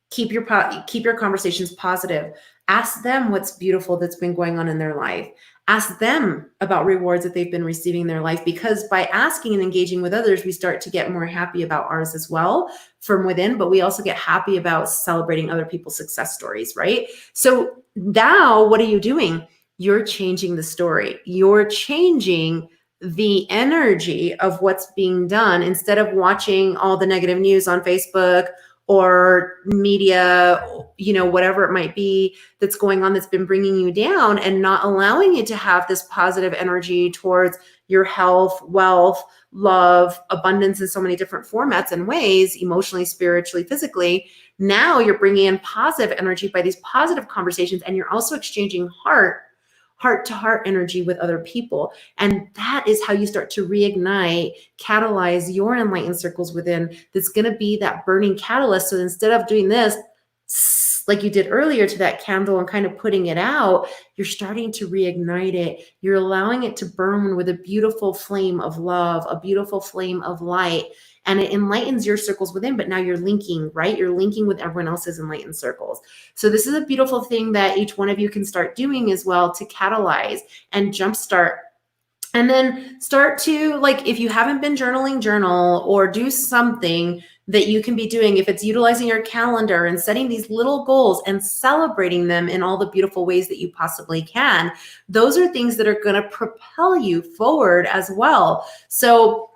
Keep your conversations positive. Ask them what's beautiful that's been going on in their life. Ask them about rewards that they've been receiving in their life, because by asking and engaging with others, we start to get more happy about ours as well from within, but we also get happy about celebrating other people's success stories, right? So now what are you doing? You're changing the story. You're changing the energy of what's being done. Instead of watching all the negative news on Facebook or media, whatever it might be that's going on that's been bringing you down, and not allowing you to have this positive energy towards your health, wealth, love, abundance in so many different formats and ways, emotionally, spiritually, physically. Now you're bringing in positive energy by these positive conversations, and you're also exchanging heart-to-heart energy with other people. And that is how you start to reignite, catalyze your enlightened circles within. That's going to be that burning catalyst. So instead of doing this, like you did earlier to that candle and kind of putting it out, you're starting to reignite it. You're allowing it to burn with a beautiful flame of love, a beautiful flame of light. And it enlightens your circles within, but now you're linking, right? You're linking with everyone else's enlightened circles. So this is a beautiful thing that each one of you can start doing as well to catalyze and jumpstart. And then start to, like, if you haven't been journaling, journal, or do something that you can be doing. If it's utilizing your calendar and setting these little goals and celebrating them in all the beautiful ways that you possibly can, those are things that are going to propel you forward as well. So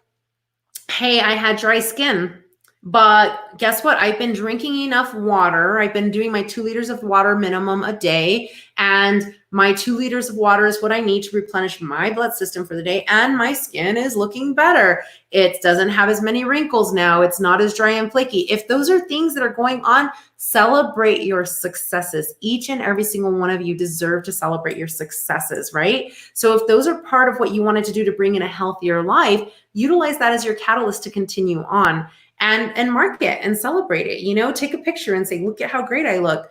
hey, I had dry skin, but guess what? I've been drinking enough water. I've been doing my 2 liters of water minimum a day. And my 2 liters of water is what I need to replenish my blood system for the day. And my skin is looking better. It doesn't have as many wrinkles now. It's not as dry and flaky. If those are things that are going on, celebrate your successes. Each and every single one of you deserve to celebrate your successes, right? So if those are part of what you wanted to do to bring in a healthier life, utilize that as your catalyst to continue on. And mark it and celebrate it. Take a picture and say, look at how great I look.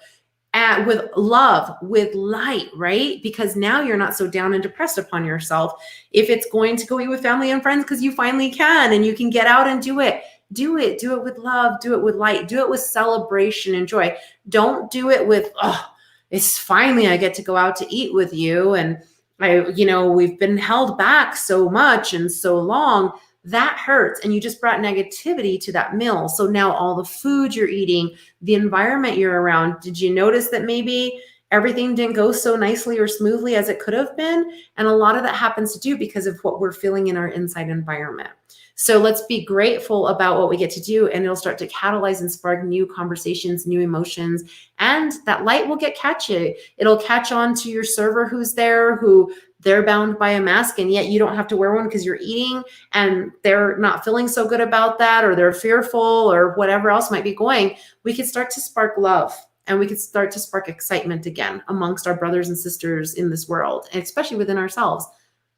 With love, with light, right? Because now you're not so down and depressed upon yourself. If it's going to go eat with family and friends because you finally can and you can get out and do it with love, do it with light, do it with celebration and joy. Don't do it with, oh, it's finally I get to go out to eat with you and we've been held back so much and so long. That hurts. And you just brought negativity to that meal. So now all the food you're eating, the environment you're around, did you notice that maybe everything didn't go so nicely or smoothly as it could have been? And a lot of that happens to do because of what we're feeling in our inside environment. So let's be grateful about what we get to do, and it'll start to catalyze and spark new conversations, new emotions, and that light will get catchy. It'll catch on to your server who's there, who they're bound by a mask, and yet you don't have to wear one because you're eating, and they're not feeling so good about that, or they're fearful, or whatever else might be going. We could start to spark love, and we could start to spark excitement again amongst our brothers and sisters in this world, and especially within ourselves,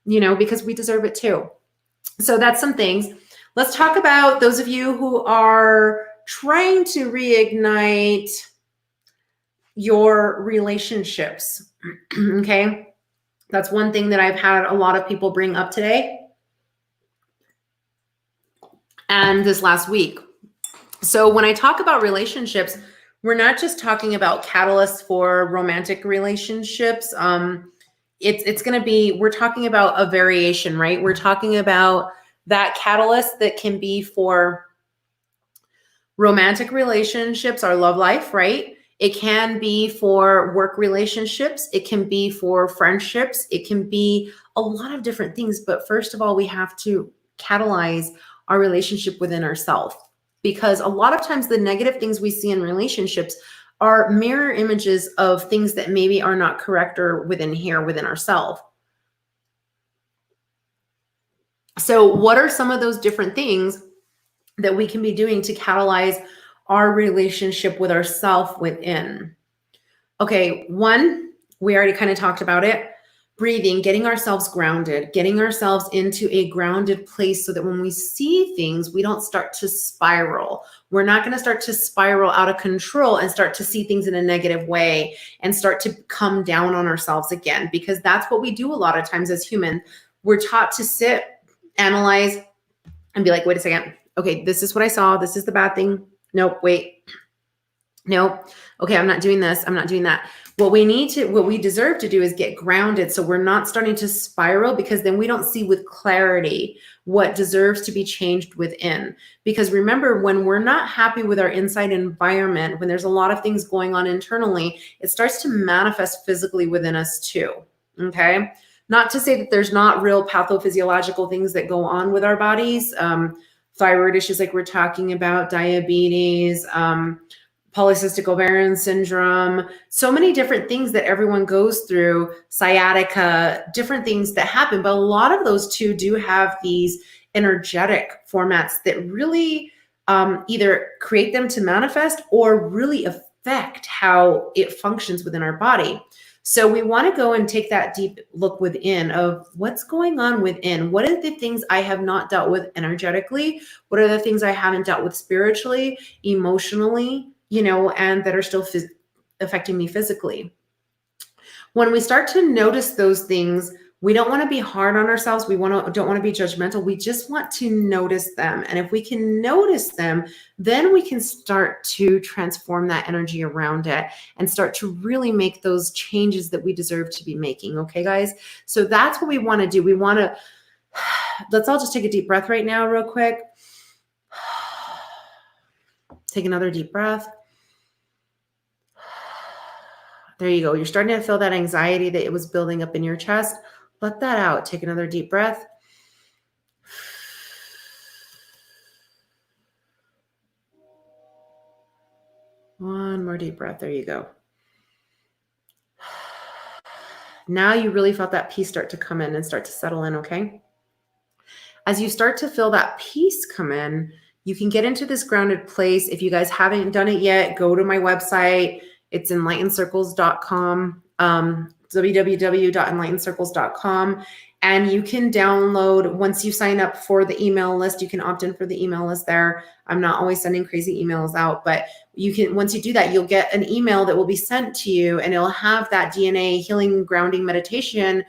because we deserve it too. So that's some things. Let's talk about those of you who are trying to reignite your relationships. Okay. That's one thing that I've had a lot of people bring up today and this last week. So when I talk about relationships, we're not just talking about catalysts for romantic relationships. It's going to be, we're talking about a variation, right? We're talking about that catalyst that can be for romantic relationships, our love life, right? It can be for work relationships. It can be for friendships. It can be a lot of different things. But first of all, we have to catalyze our relationship within ourselves, because a lot of times the negative things we see in relationships are mirror images of things that maybe are not correct or within ourselves. So what are some of those different things that we can be doing to catalyze our relationship with ourself within? Okay, one, we already kind of talked about it. Breathing, getting ourselves grounded, getting ourselves into a grounded place so that when we see things, we don't start to spiral. We're not going to start to spiral out of control and start to see things in a negative way and start to come down on ourselves again, because that's what we do a lot of times as humans. We're taught to sit, analyze, and be like, wait a second. Okay, this is what I saw. This is the bad thing. Nope, wait. Nope. Okay, I'm not doing this. I'm not doing that. What we deserve to do is get grounded, so we're not starting to spiral, because then we don't see with clarity what deserves to be changed within. Because remember, when we're not happy with our inside environment, when there's a lot of things going on internally, it starts to manifest physically within us too. Okay. Not to say that there's not real pathophysiological things that go on with our bodies. Thyroid issues like we're talking about, diabetes, polycystic ovarian syndrome, so many different things that everyone goes through, sciatica, different things that happen. But a lot of those too do have these energetic formats that really either create them to manifest or really affect how it functions within our body. So we want to go and take that deep look within of what's going on within. What are the things I have not dealt with energetically? What are the things I haven't dealt with spiritually, emotionally, and that are still affecting me physically? When we start to notice those things, we don't want to be hard on ourselves. We don't want to be judgmental. We just want to notice them. And if we can notice them, then we can start to transform that energy around it and start to really make those changes that we deserve to be making. Okay, guys? So that's what we want to do. We want to, let's all just take a deep breath right now, real quick. Take another deep breath. There you go. You're starting to feel that anxiety that it was building up in your chest. Let that out. Take another deep breath. One more deep breath. There you go. Now you really felt that peace start to come in and start to settle in, okay? As you start to feel that peace come in, you can get into this grounded place. If you guys haven't done it yet, go to my website. It's enlightencircles.com. www.enlightencircles.com, and you can download, once you sign up for the email list, you can opt in for the email list there. I'm not always sending crazy emails out, but you can, once you do that, you'll get an email that will be sent to you, and it'll have that DNA healing grounding meditation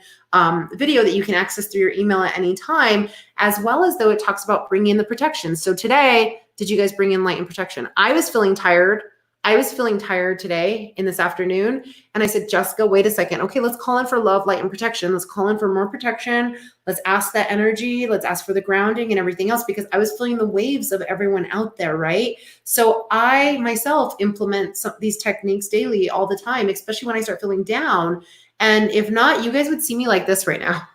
video that you can access through your email at any time, as well as though it talks about bringing in the protection. So today, did you guys bring in light and protection? I was feeling tired. I was feeling tired today in this afternoon. And I said, Jessica, wait a second. Okay, let's call in for love, light, and protection. Let's call in for more protection. Let's ask that energy. Let's ask for the grounding and everything else, because I was feeling the waves of everyone out there, right? So I myself implement these techniques daily all the time, especially when I start feeling down. And if not, you guys would see me like this right now.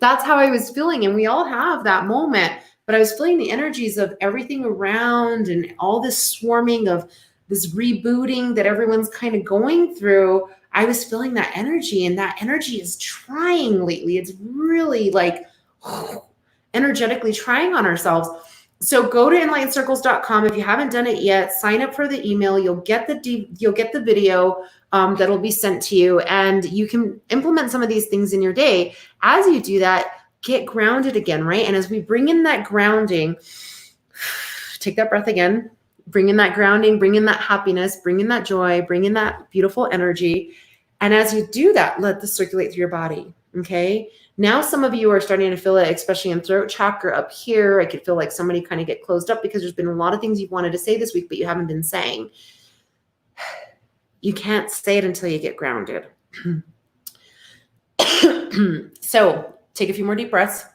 That's how I was feeling. And we all have that moment. But I was feeling the energies of everything around and all this swarming of this rebooting that everyone's kind of going through. I was feeling that energy, and that energy is trying lately. It's really like energetically trying on ourselves. So go to enlightencircles.com. If you haven't done it yet, sign up for the email. You'll get the video that'll be sent to you, and you can implement some of these things in your day. As you do that, get grounded again, right? And as we bring in that grounding, take that breath again. Bring in that grounding, bring in that happiness, bring in that joy, bring in that beautiful energy. And as you do that, let this circulate through your body, okay? Now some of you are starting to feel it, especially in throat chakra up here. I could feel like somebody kind of get closed up because there's been a lot of things you've wanted to say this week, but you haven't been saying. You can't say it until you get grounded. So take a few more deep breaths.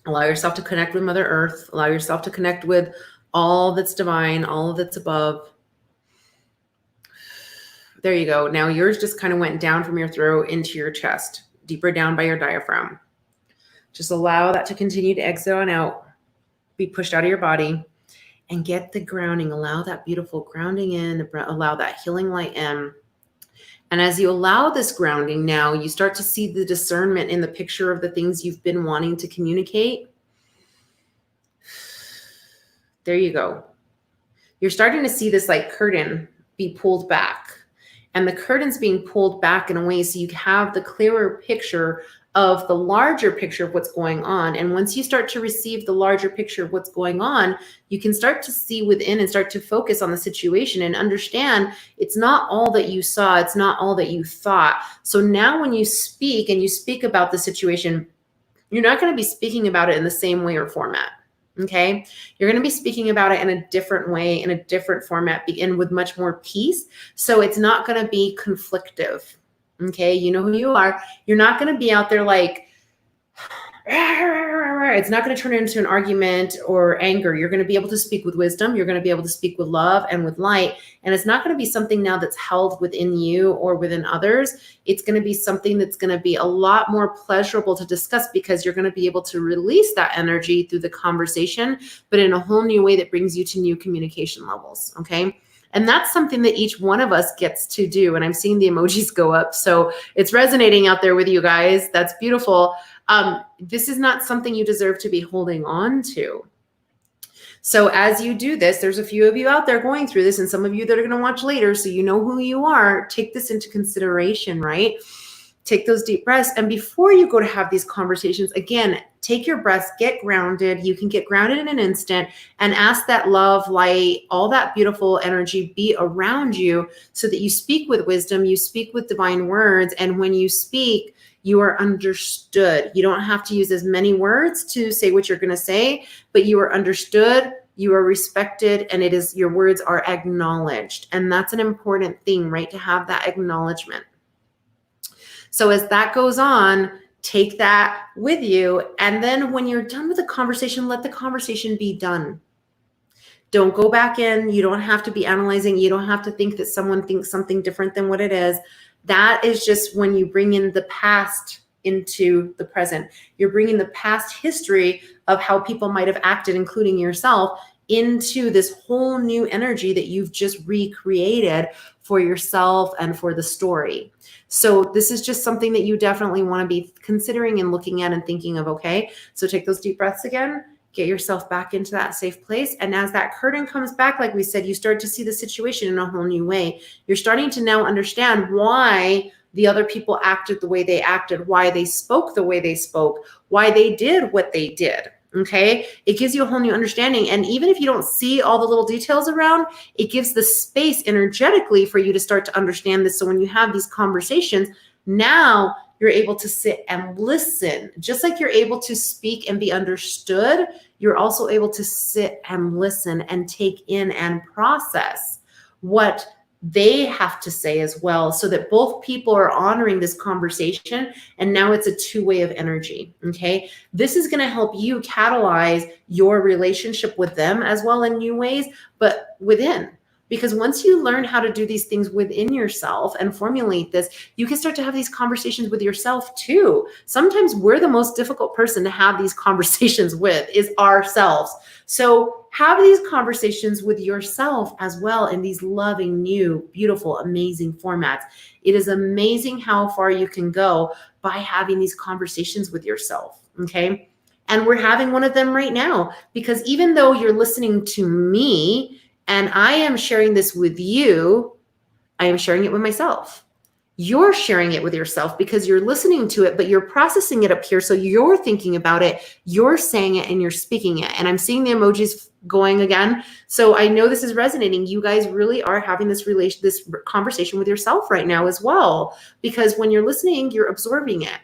Allow yourself to connect with Mother Earth. Allow yourself to connect with all that's divine, all that's above. There you go. Now yours just kind of went down from your throat into your chest, deeper down by your diaphragm. Just allow that to continue to exit on out, be pushed out of your body, and get the grounding. Allow that beautiful grounding in, allow that healing light in. And as you allow this grounding now, you start to see the discernment in the picture of the things you've been wanting to communicate. There you go. You're starting to see this like curtain be pulled back. And the curtain's being pulled back in a way so you have the clearer picture of the larger picture of what's going on. And once you start to receive the larger picture of what's going on, you can start to see within and start to focus on the situation and understand it's not all that you saw. It's not all that you thought. So now when you speak and you speak about the situation, you're not going to be speaking about it in the same way or format. Okay. You're going to be speaking about it in a different way, in a different format, and with much more peace. So it's not going to be conflictive. Okay. You know who you are. You're not going to be out there like, it's not going to turn into an argument or anger. You're going to be able to speak with wisdom. You're going to be able to speak with love and with light. And it's not going to be something now that's held within you or within others. It's going to be something that's going to be a lot more pleasurable to discuss, because you're going to be able to release that energy through the conversation, but in a whole new way that brings you to new communication levels. Okay. And that's something that each one of us gets to do. And I'm seeing the emojis go up. So it's resonating out there with you guys. That's beautiful. This is not something you deserve to be holding on to. So as you do this, there's a few of you out there going through this, and some of you that are going to watch later, so you know who you are. Take this into consideration, right? Take those deep breaths. And before you go to have these conversations, again, take your breaths, get grounded. You can get grounded in an instant and ask that love, light, all that beautiful energy be around you so that you speak with wisdom, you speak with divine words. And when you speak, you are understood. You don't have to use as many words to say what you're going to say, but you are understood, you are respected, and your words are acknowledged. And that's an important thing, right? To have that acknowledgement. So as that goes on, take that with you. And then when you're done with the conversation, let the conversation be done. Don't go back in. You don't have to be analyzing. You don't have to think that someone thinks something different than what it is. That is just when you bring in the past into the present. You're bringing the past history of how people might have acted, including yourself, into this whole new energy that you've just recreated for yourself and for the story. So this is just something that you definitely want to be considering and looking at and thinking of, okay? So take those deep breaths again, get yourself back into that safe place. And as that curtain comes back, like we said, you start to see the situation in a whole new way. You're starting to now understand why the other people acted the way they acted, why they spoke the way they spoke, why they did what they did. Okay. It gives you a whole new understanding. And even if you don't see all the little details around, it gives the space energetically for you to start to understand this. So when you have these conversations, now you're able to sit and listen. Just like you're able to speak and be understood, you're also able to sit and listen and take in and process what they have to say as well, so that both people are honoring this conversation. And now it's a two-way of energy. Okay. This is going to help you catalyze your relationship with them as well in new ways, but within. Because once you learn how to do these things within yourself and formulate this, you can start to have these conversations with yourself too. Sometimes we're the most difficult person to have these conversations with, is ourselves. So have these conversations with yourself as well in these loving, new, beautiful, amazing formats. It is amazing how far you can go by having these conversations with yourself. Okay. And we're having one of them right now, because even though you're listening to me, and I am sharing this with you, I am sharing it with myself. You're sharing it with yourself because you're listening to it, but you're processing it up here. So you're thinking about it, you're saying it, and you're speaking it. And I'm seeing the emojis going again. So I know this is resonating. You guys really are having this conversation with yourself right now as well, because when you're listening, you're absorbing it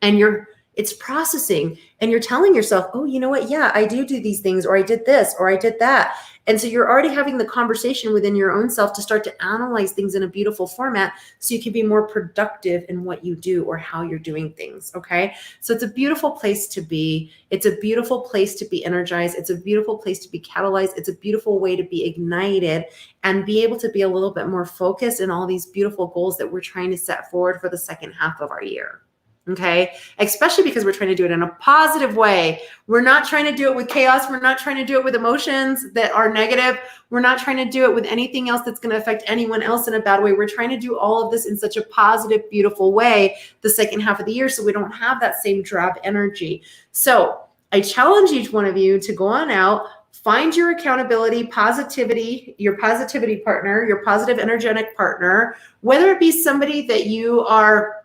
and it's processing, and you're telling yourself, oh, you know what? Yeah, I do these things, or I did this, or I did that. And so you're already having the conversation within your own self to start to analyze things in a beautiful format so you can be more productive in what you do or how you're doing things. Okay. So it's a beautiful place to be. It's a beautiful place to be energized. It's a beautiful place to be catalyzed. It's a beautiful way to be ignited and be able to be a little bit more focused in all these beautiful goals that we're trying to set forward for the second half of our year. Okay. Especially because we're trying to do it in a positive way. We're not trying to do it with chaos. We're not trying to do it with emotions that are negative. We're not trying to do it with anything else that's going to affect anyone else in a bad way. We're trying to do all of this in such a positive, beautiful way the second half of the year, so we don't have that same drab energy. So I challenge each one of you to go on out, find your accountability, positivity, your positivity partner, your positive energetic partner, whether it be somebody that you are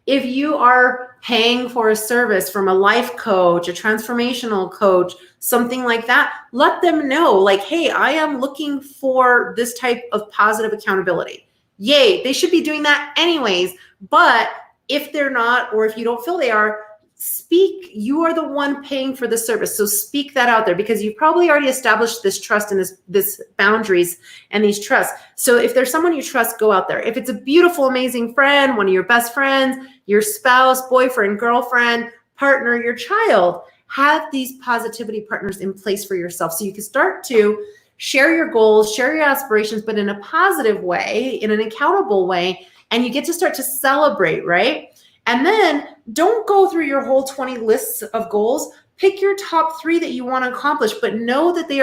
if you are paying for a service from a life coach, a transformational coach, something like that, let them know, like, hey, I am looking for this type of positive accountability. Yay, they should be doing that anyways. But if they're not, or if you don't feel they are, speak. You are the one paying for the service. So speak that out there, because you've probably already established this trust and this boundaries and these trusts. So if there's someone you trust, go out there. If it's a beautiful, amazing friend, one of your best friends, your spouse, boyfriend, girlfriend, partner, your child, have these positivity partners in place for yourself. So you can start to share your goals, share your aspirations, but in a positive way, in an accountable way. And you get to start to celebrate, right? And then don't go through your whole 20 lists of goals. Pick your top 3 that you want to accomplish, but know that they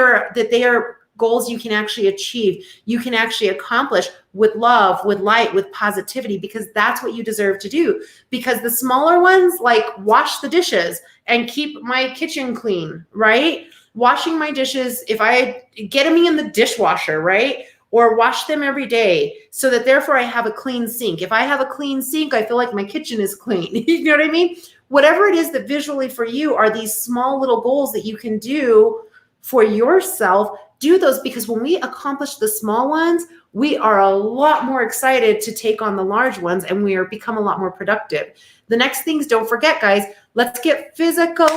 are goals you can actually achieve. You can actually accomplish with love, with light, with positivity, because that's what you deserve to do. Because the smaller ones, like wash the dishes and keep my kitchen clean, right? Washing my dishes, if I get them in the dishwasher, right? Or wash them every day so that therefore I have a clean sink. If I have a clean sink, I feel like my kitchen is clean. You know what I mean? Whatever it is that visually for you are these small little goals that you can do for yourself, do those, because when we accomplish the small ones, we are a lot more excited to take on the large ones, and we become a lot more productive. The next things, don't forget, guys, let's get physical.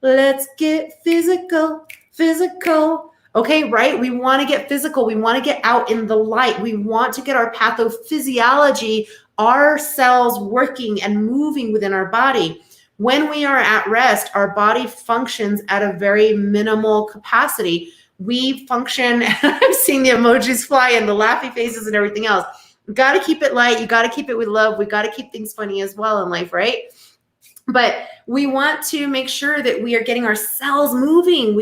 Let's get physical. Okay, right? We want to get physical. We want to get out in the light. We want to get our pathophysiology, our cells working and moving within our body. When we are at rest, our body functions at a very minimal capacity. We function, I'm seeing the emojis fly and the laughy faces and everything else. You got to keep it light. You got to keep it with love. We got to keep things funny as well in life, right? But we want to make sure that we are getting our cells moving.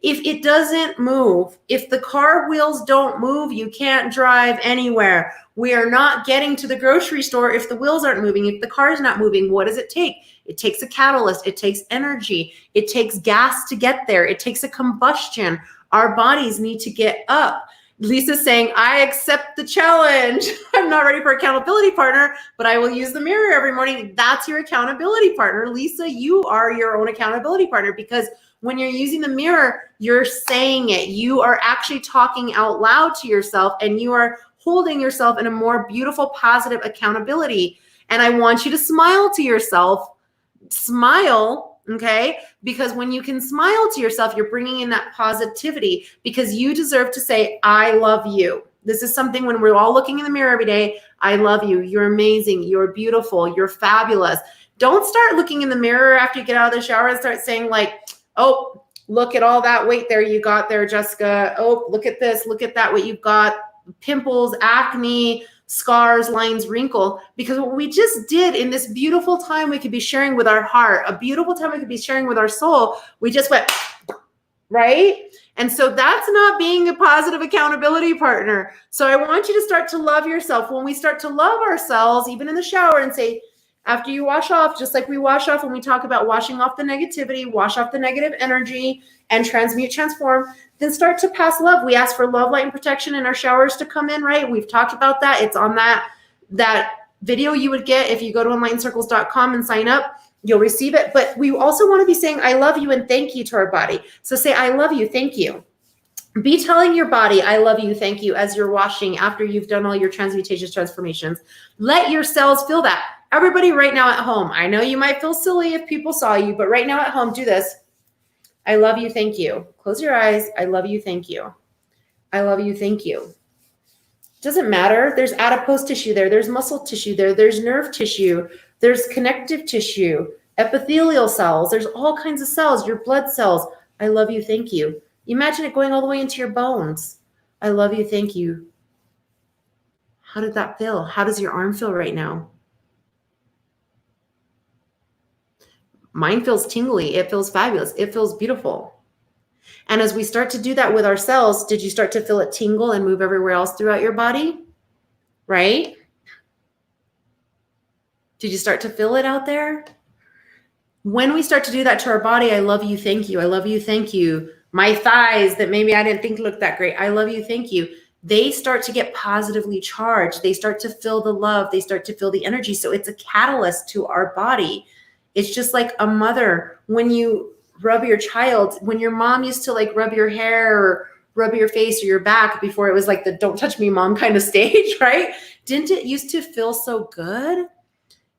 If it doesn't move, if the car wheels don't move, you can't drive anywhere. We are not getting to the grocery store if the wheels aren't moving. If the car is not moving, what does it take? It takes a catalyst. It takes energy. It takes gas to get there. It takes a combustion. Our bodies need to get up. Lisa's saying, I accept the challenge. I'm not ready for accountability partner, but I will use the mirror every morning. That's your accountability partner. Lisa, you are your own accountability partner, because when you're using the mirror, you're saying it. You are actually talking out loud to yourself, and you are holding yourself in a more beautiful, positive accountability. And I want you to smile to yourself. Smile, okay? Because when you can smile to yourself, you're bringing in that positivity, because you deserve to say, I love you. This is something when we're all looking in the mirror every day, I love you. You're amazing. You're beautiful. You're fabulous. Don't start looking in the mirror after you get out of the shower and start saying like, oh, look at all that weight there you got there, Jessica. Oh, look at this. Look at that, what you've got. Pimples, acne, scars, lines, wrinkle. Because what we just did in this beautiful time we could be sharing with our heart, a beautiful time we could be sharing with our soul, we just went, right? And so that's not being a positive accountability partner. So I want you to start to love yourself. When we start to love ourselves, even in the shower, and say, after you wash off, just like we wash off when we talk about washing off the negativity, wash off the negative energy and transmute, transform, then start to pass love. We ask for love, light, and protection in our showers to come in, right? We've talked about that. It's on that video you would get if you go to enlightencircles.com and sign up. You'll receive it. But we also want to be saying, I love you and thank you to our body. So say, I love you, thank you. Be telling your body, I love you, thank you, as you're washing, after you've done all your transmutations, transformations. Let your cells feel that. Everybody right now at home, I know you might feel silly if people saw you, but right now at home, do this. I love you, thank you. Close your eyes. I love you, thank you. I love you, thank you. Doesn't matter. There's adipose tissue there. There's muscle tissue there. There's nerve tissue. There's connective tissue, epithelial cells. There's all kinds of cells, your blood cells. I love you, thank you. Imagine it going all the way into your bones. I love you, thank you. How did that feel? How does your arm feel right now? Mine feels tingly. It feels fabulous. It feels beautiful. And as we start to do that with ourselves, did you start to feel it tingle and move everywhere else throughout your body? Right? Did you start to feel it out there? When we start to do that to our body, I love you, thank you. I love you, thank you. My thighs that maybe I didn't think looked that great. I love you, thank you. They start to get positively charged. They start to feel the love. They start to feel the energy. So it's a catalyst to our body. It's just like a mother, when you rub your child, when your mom used to like rub your hair or rub your face or your back before it was like the don't touch me mom kind of stage, right? Didn't it used to feel so good?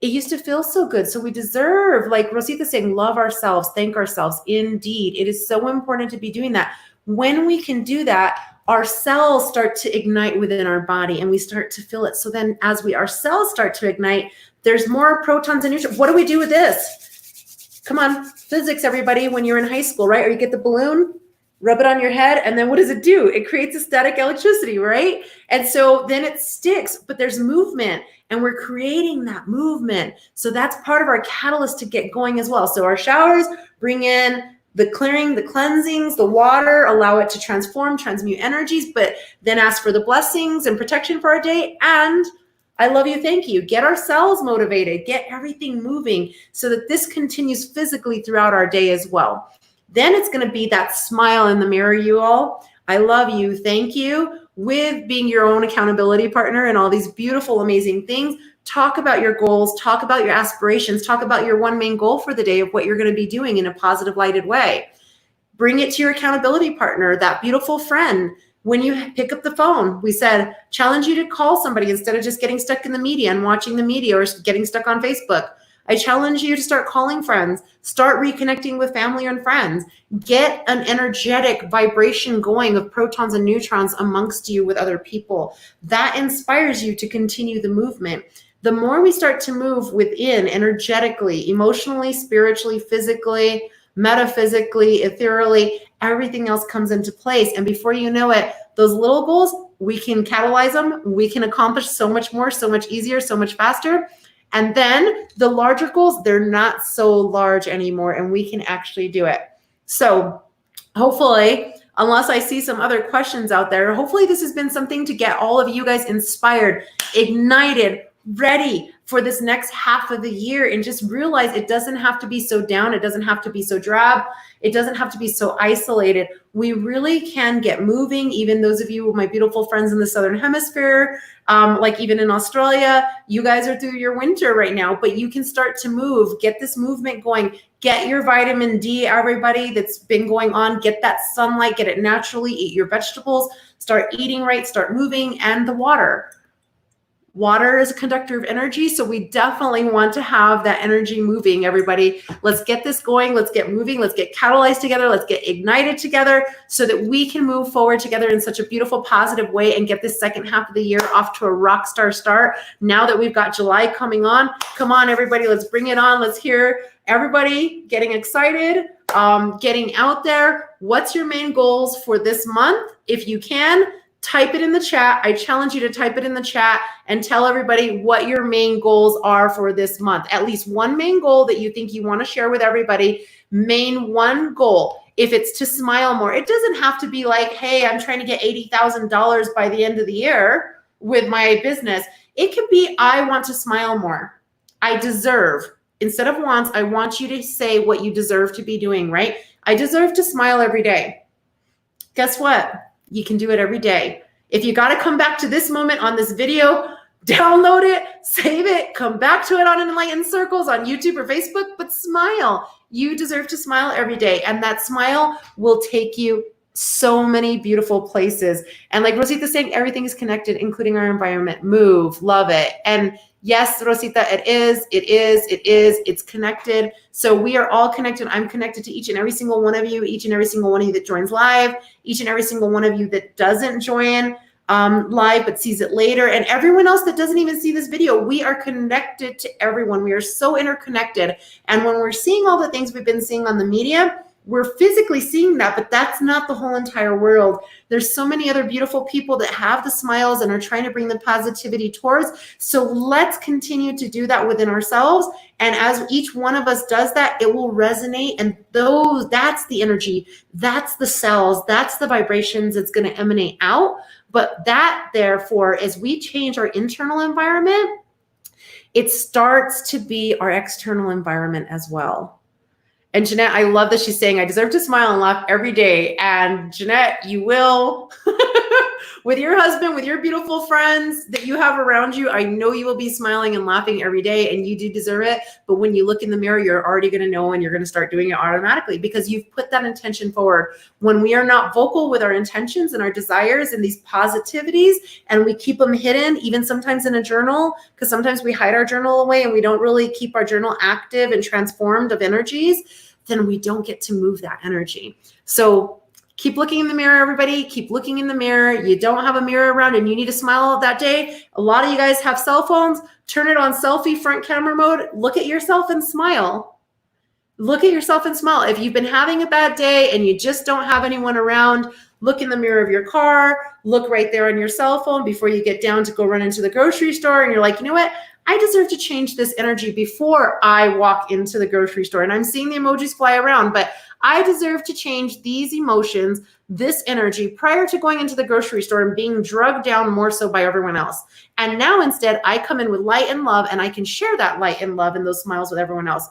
It used to feel so good. So we deserve, like Rosita's saying, love ourselves, thank ourselves. Indeed, it is so important to be doing that. When we can do that, our cells start to ignite within our body and we start to feel it. So then as our cells start to ignite, there's more protons and neutrons. What do we do with this? Come on, physics, everybody, when you're in high school, right? Or you get the balloon, rub it on your head, and then what does it do? It creates a static electricity, right? And so then it sticks, but there's movement, and we're creating that movement. So that's part of our catalyst to get going as well. So our showers bring in the clearing, the cleansings, the water, allow it to transform, transmute energies, but then ask for the blessings and protection for our day. And I love you, thank you. Get our cells motivated, get everything moving so that this continues physically throughout our day as well. Then it's going to be that smile in the mirror, you all. I love you, thank you, with being your own accountability partner and all these beautiful, amazing things. Talk about your goals, talk about your aspirations, talk about your one main goal for the day of what you're going to be doing in a positive, lighted way. Bring it to your accountability partner, that beautiful friend. When you pick up the phone, we said, challenge you to call somebody instead of just getting stuck in the media and watching the media or getting stuck on Facebook. I challenge you to start calling friends, start reconnecting with family and friends, get an energetic vibration going of protons and neutrons amongst you with other people. That inspires you to continue the movement. The more we start to move within energetically, emotionally, spiritually, physically, metaphysically, ethereally, everything else comes into place. And before you know it, those little goals, we can catalyze them. We can accomplish so much more, so much easier, so much faster. And then the larger goals, they're not so large anymore, and we can actually do it. So hopefully, unless I see some other questions out there, hopefully this has been something to get all of you guys inspired, ignited, ready for this next half of the year, and just realize it doesn't have to be so down. It doesn't have to be so drab. It doesn't have to be so isolated. We really can get moving. Even those of you, my beautiful friends in the Southern Hemisphere, like even in Australia, you guys are through your winter right now, but you can start to move, get this movement going, get your vitamin D, everybody that's been going on, get that sunlight, get it naturally, eat your vegetables, start eating right, start moving, and the water. Water is a conductor of energy, so we definitely want to have that energy moving, everybody. Let's get this going. Let's get moving. Let's get catalyzed together. Let's get ignited together so that we can move forward together in such a beautiful, positive way and get this second half of the year off to a rock star start. Now that we've got July coming on, come on, everybody. Let's bring it on. Let's hear everybody getting excited, getting out there. What's your main goals for this month? If you can, type it in the chat. I challenge you to type it in the chat and tell everybody what your main goals are for this month. At least one main goal that you think you want to share with everybody. Main one goal. If it's to smile more, it doesn't have to be like, hey, I'm trying to get $80,000 by the end of the year with my business. It could be, I want to smile more. I deserve. Instead of wants, I want you to say what you deserve to be doing, right? I deserve to smile every day. Guess what? You can do it every day. If you got to come back to this moment on this video, download it, save it, come back to it on Enlightened Circles on YouTube or Facebook, but smile. You deserve to smile every day. And that smile will take you so many beautiful places. And like Rosita's saying, everything is connected, including our environment. Move, love it. And yes, Rosita, it's connected. So we are all connected. I'm connected to each and every single one of you, each and every single one of you that joins live, each and every single one of you that doesn't join live but sees it later, and everyone else that doesn't even see this video. We are connected to everyone. We are so interconnected. And when we're seeing all the things we've been seeing on the media, we're physically seeing that, but that's not the whole entire world. There's so many other beautiful people that have the smiles and are trying to bring the positivity towards. So let's continue to do that within ourselves. And as each one of us does that, it will resonate. And that's the energy, that's the cells, that's the vibrations that's going to emanate out. But that, therefore, as we change our internal environment, it starts to be our external environment as well. And Jeanette, I love that she's saying, I deserve to smile and laugh every day. And Jeanette, you will. With your husband, with your beautiful friends that you have around you, I know you will be smiling and laughing every day, and you do deserve it. But when you look in the mirror, you're already going to know, and you're going to start doing it automatically because you've put that intention forward. When we are not vocal with our intentions and our desires and these positivities, and we keep them hidden, even sometimes in a journal, because sometimes we hide our journal away and we don't really keep our journal active and transformed of energies, then we don't get to move that energy. So keep looking in the mirror, everybody. Keep looking in the mirror. You don't have a mirror around and you need to smile that day. A lot of you guys have cell phones. Turn it on selfie front camera mode. Look at yourself and smile. Look at yourself and smile. If you've been having a bad day and you just don't have anyone around, look in the mirror of your car. Look right there on your cell phone before you get down to go run into the grocery store. And you're like, you know what? I deserve to change this energy before I walk into the grocery store. And I'm seeing the emojis fly around, but I deserve to change these emotions, this energy prior to going into the grocery store and being drugged down more so by everyone else. And now instead, I come in with light and love, and I can share that light and love and those smiles with everyone else.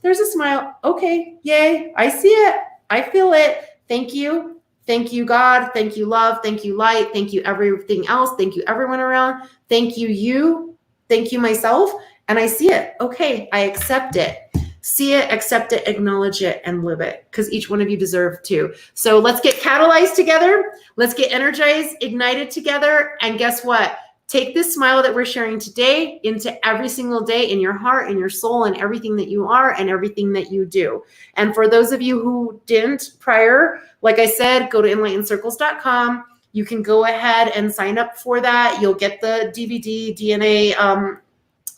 There's a smile. Okay, yay. I see it. I feel it. Thank you. Thank you, God. Thank you, love. Thank you, light. Thank you, everything else. Thank you, everyone around. Thank you, you. Thank you, myself. And I see it. Okay, I accept it. See it, accept it, acknowledge it, and live it, because each one of you deserve to. So let's get catalyzed together. Let's get energized, ignited together. And guess what? Take this smile that we're sharing today into every single day in your heart, in your soul, and everything that you are and everything that you do. And for those of you who didn't prior, like I said, go to enlightencircles.com. You can go ahead and sign up for that. You'll get the DVD, DNA,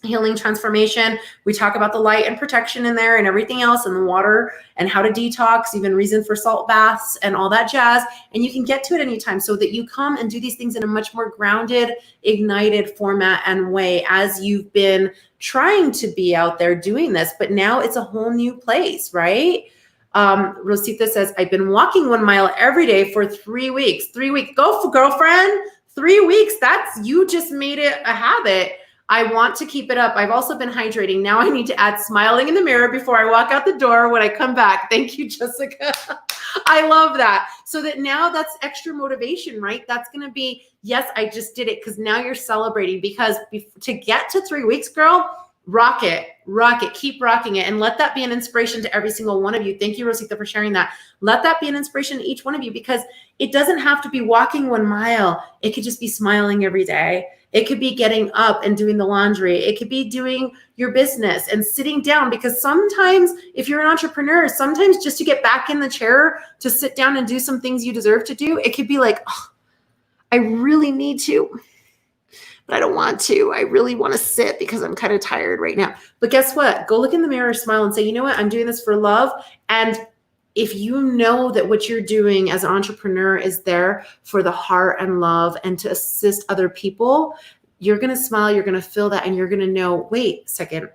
healing transformation. We talk about the light and protection in there and everything else, and the water and how to detox, even reason for salt baths and all that jazz. And you can get to it anytime so that you come and do these things in a much more grounded, ignited format and way as you've been trying to be out there doing this. But now it's a whole new place, right? Rosita says, I've been walking 1 mile every day for 3 weeks. 3 weeks. Go for girlfriend. 3 weeks. You just made it a habit. I want to keep it up. I've also been hydrating. Now I need to add smiling in the mirror before I walk out the door when I come back. Thank you, Jessica. I love that. So that now that's extra motivation, right? That's going to be, yes, I just did it, because now you're celebrating, because to get to 3 weeks, girl, rock it, keep rocking it. And let that be an inspiration to every single one of you. Thank you, Rosita, for sharing that. Let that be an inspiration to each one of you, because it doesn't have to be walking 1 mile. It could just be smiling every day. It could be getting up and doing the laundry. It could be doing your business and sitting down, because sometimes if you're an entrepreneur, sometimes just to get back in the chair, to sit down and do some things you deserve to do, it could be like, oh, I really need to, but I don't want to. I really want to sit because I'm kind of tired right now. But guess what? Go look in the mirror, smile, and say, you know what? I'm doing this for love. And if you know that what you're doing as an entrepreneur is there for the heart and love and to assist other people, you're going to smile, you're going to feel that, and you're going to know, wait a second,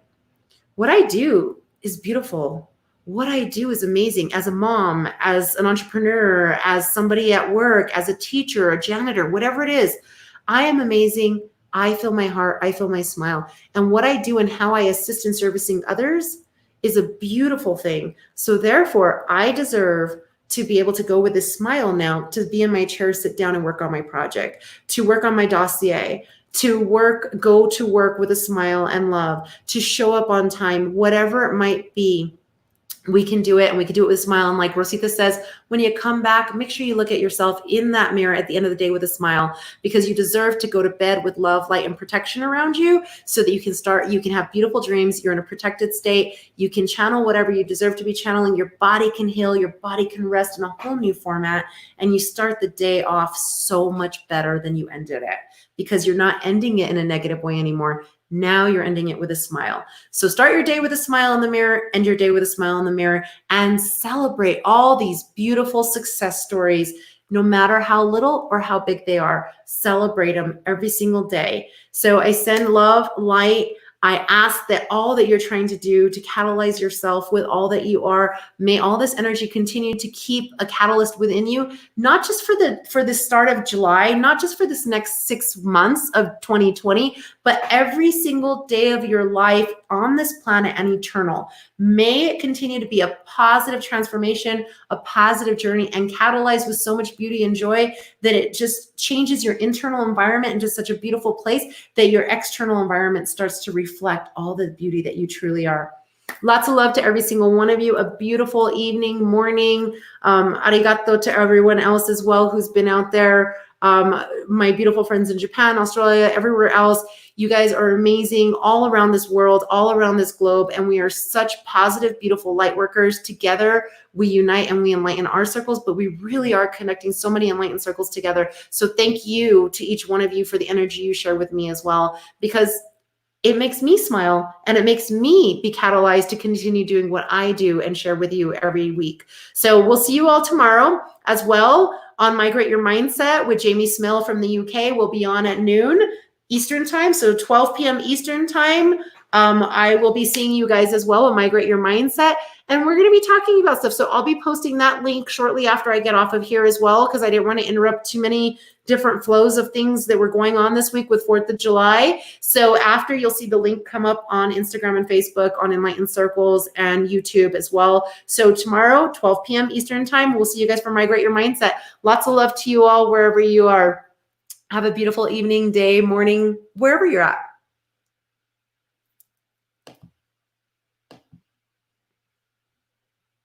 what I do is beautiful. What I do is amazing. As a mom, as an entrepreneur, as somebody at work, as a teacher, a janitor, whatever it is, I am amazing. I feel my heart. I feel my smile. And what I do and how I assist in servicing others is a beautiful thing. So therefore, I deserve to be able to go with this smile now, to be in my chair, sit down and work on my project, to work on my dossier, to go to work with a smile and love, to show up on time, whatever it might be. We can do it, and we can do it with a smile. And like Rosita says, when you come back, make sure you look at yourself in that mirror at the end of the day with a smile, because you deserve to go to bed with love, light, and protection around you, so that you can have beautiful dreams. You're in a protected state. You can channel whatever you deserve to be channeling. Your body can heal. Your body can rest in a whole new format. And you start the day off so much better than you ended it, because you're not ending it in a negative way anymore. Now you're ending it with a smile. So start your day with a smile in the mirror, end your day with a smile in the mirror, and celebrate all these beautiful success stories, no matter how little or how big they are. Celebrate them every single day. So I send love, light. I ask that all that you're trying to do to catalyze yourself with all that you are, may all this energy continue to keep a catalyst within you, not just for the start of July, not just for this next 6 months of 2020, but every single day of your life on this planet and eternal. May it continue to be a positive transformation, a positive journey, and catalyzed with so much beauty and joy that it just changes your internal environment into such a beautiful place that your external environment starts to reflect all the beauty that you truly are. Lots of love to every single one of you. A beautiful evening, morning. Arigato to everyone else as well who's been out there. My beautiful friends in Japan, Australia, everywhere else. You guys are amazing all around this world, all around this globe. And we are such positive, beautiful light workers. Together, we unite and we enlighten our circles, but we really are connecting so many enlightened circles together. So thank you to each one of you for the energy you share with me as well, because it makes me smile and it makes me be catalyzed to continue doing what I do and share with you every week. So we'll see you all tomorrow as well on Migrate Your Mindset with Jamie Smill from the UK. We'll be on at noon Eastern time, so 12 p.m. Eastern time. I will be seeing you guys as well with Migrate Your Mindset. And we're going to be talking about stuff. So I'll be posting that link shortly after I get off of here as well, because I didn't want to interrupt too many different flows of things that were going on this week with 4th of July. So after, you'll see the link come up on Instagram and Facebook, on Enlightened Circles and YouTube as well. So tomorrow, 12 p.m. Eastern time, we'll see you guys for Migrate Your Mindset. Lots of love to you all wherever you are. Have a beautiful evening, day, morning, wherever you're at.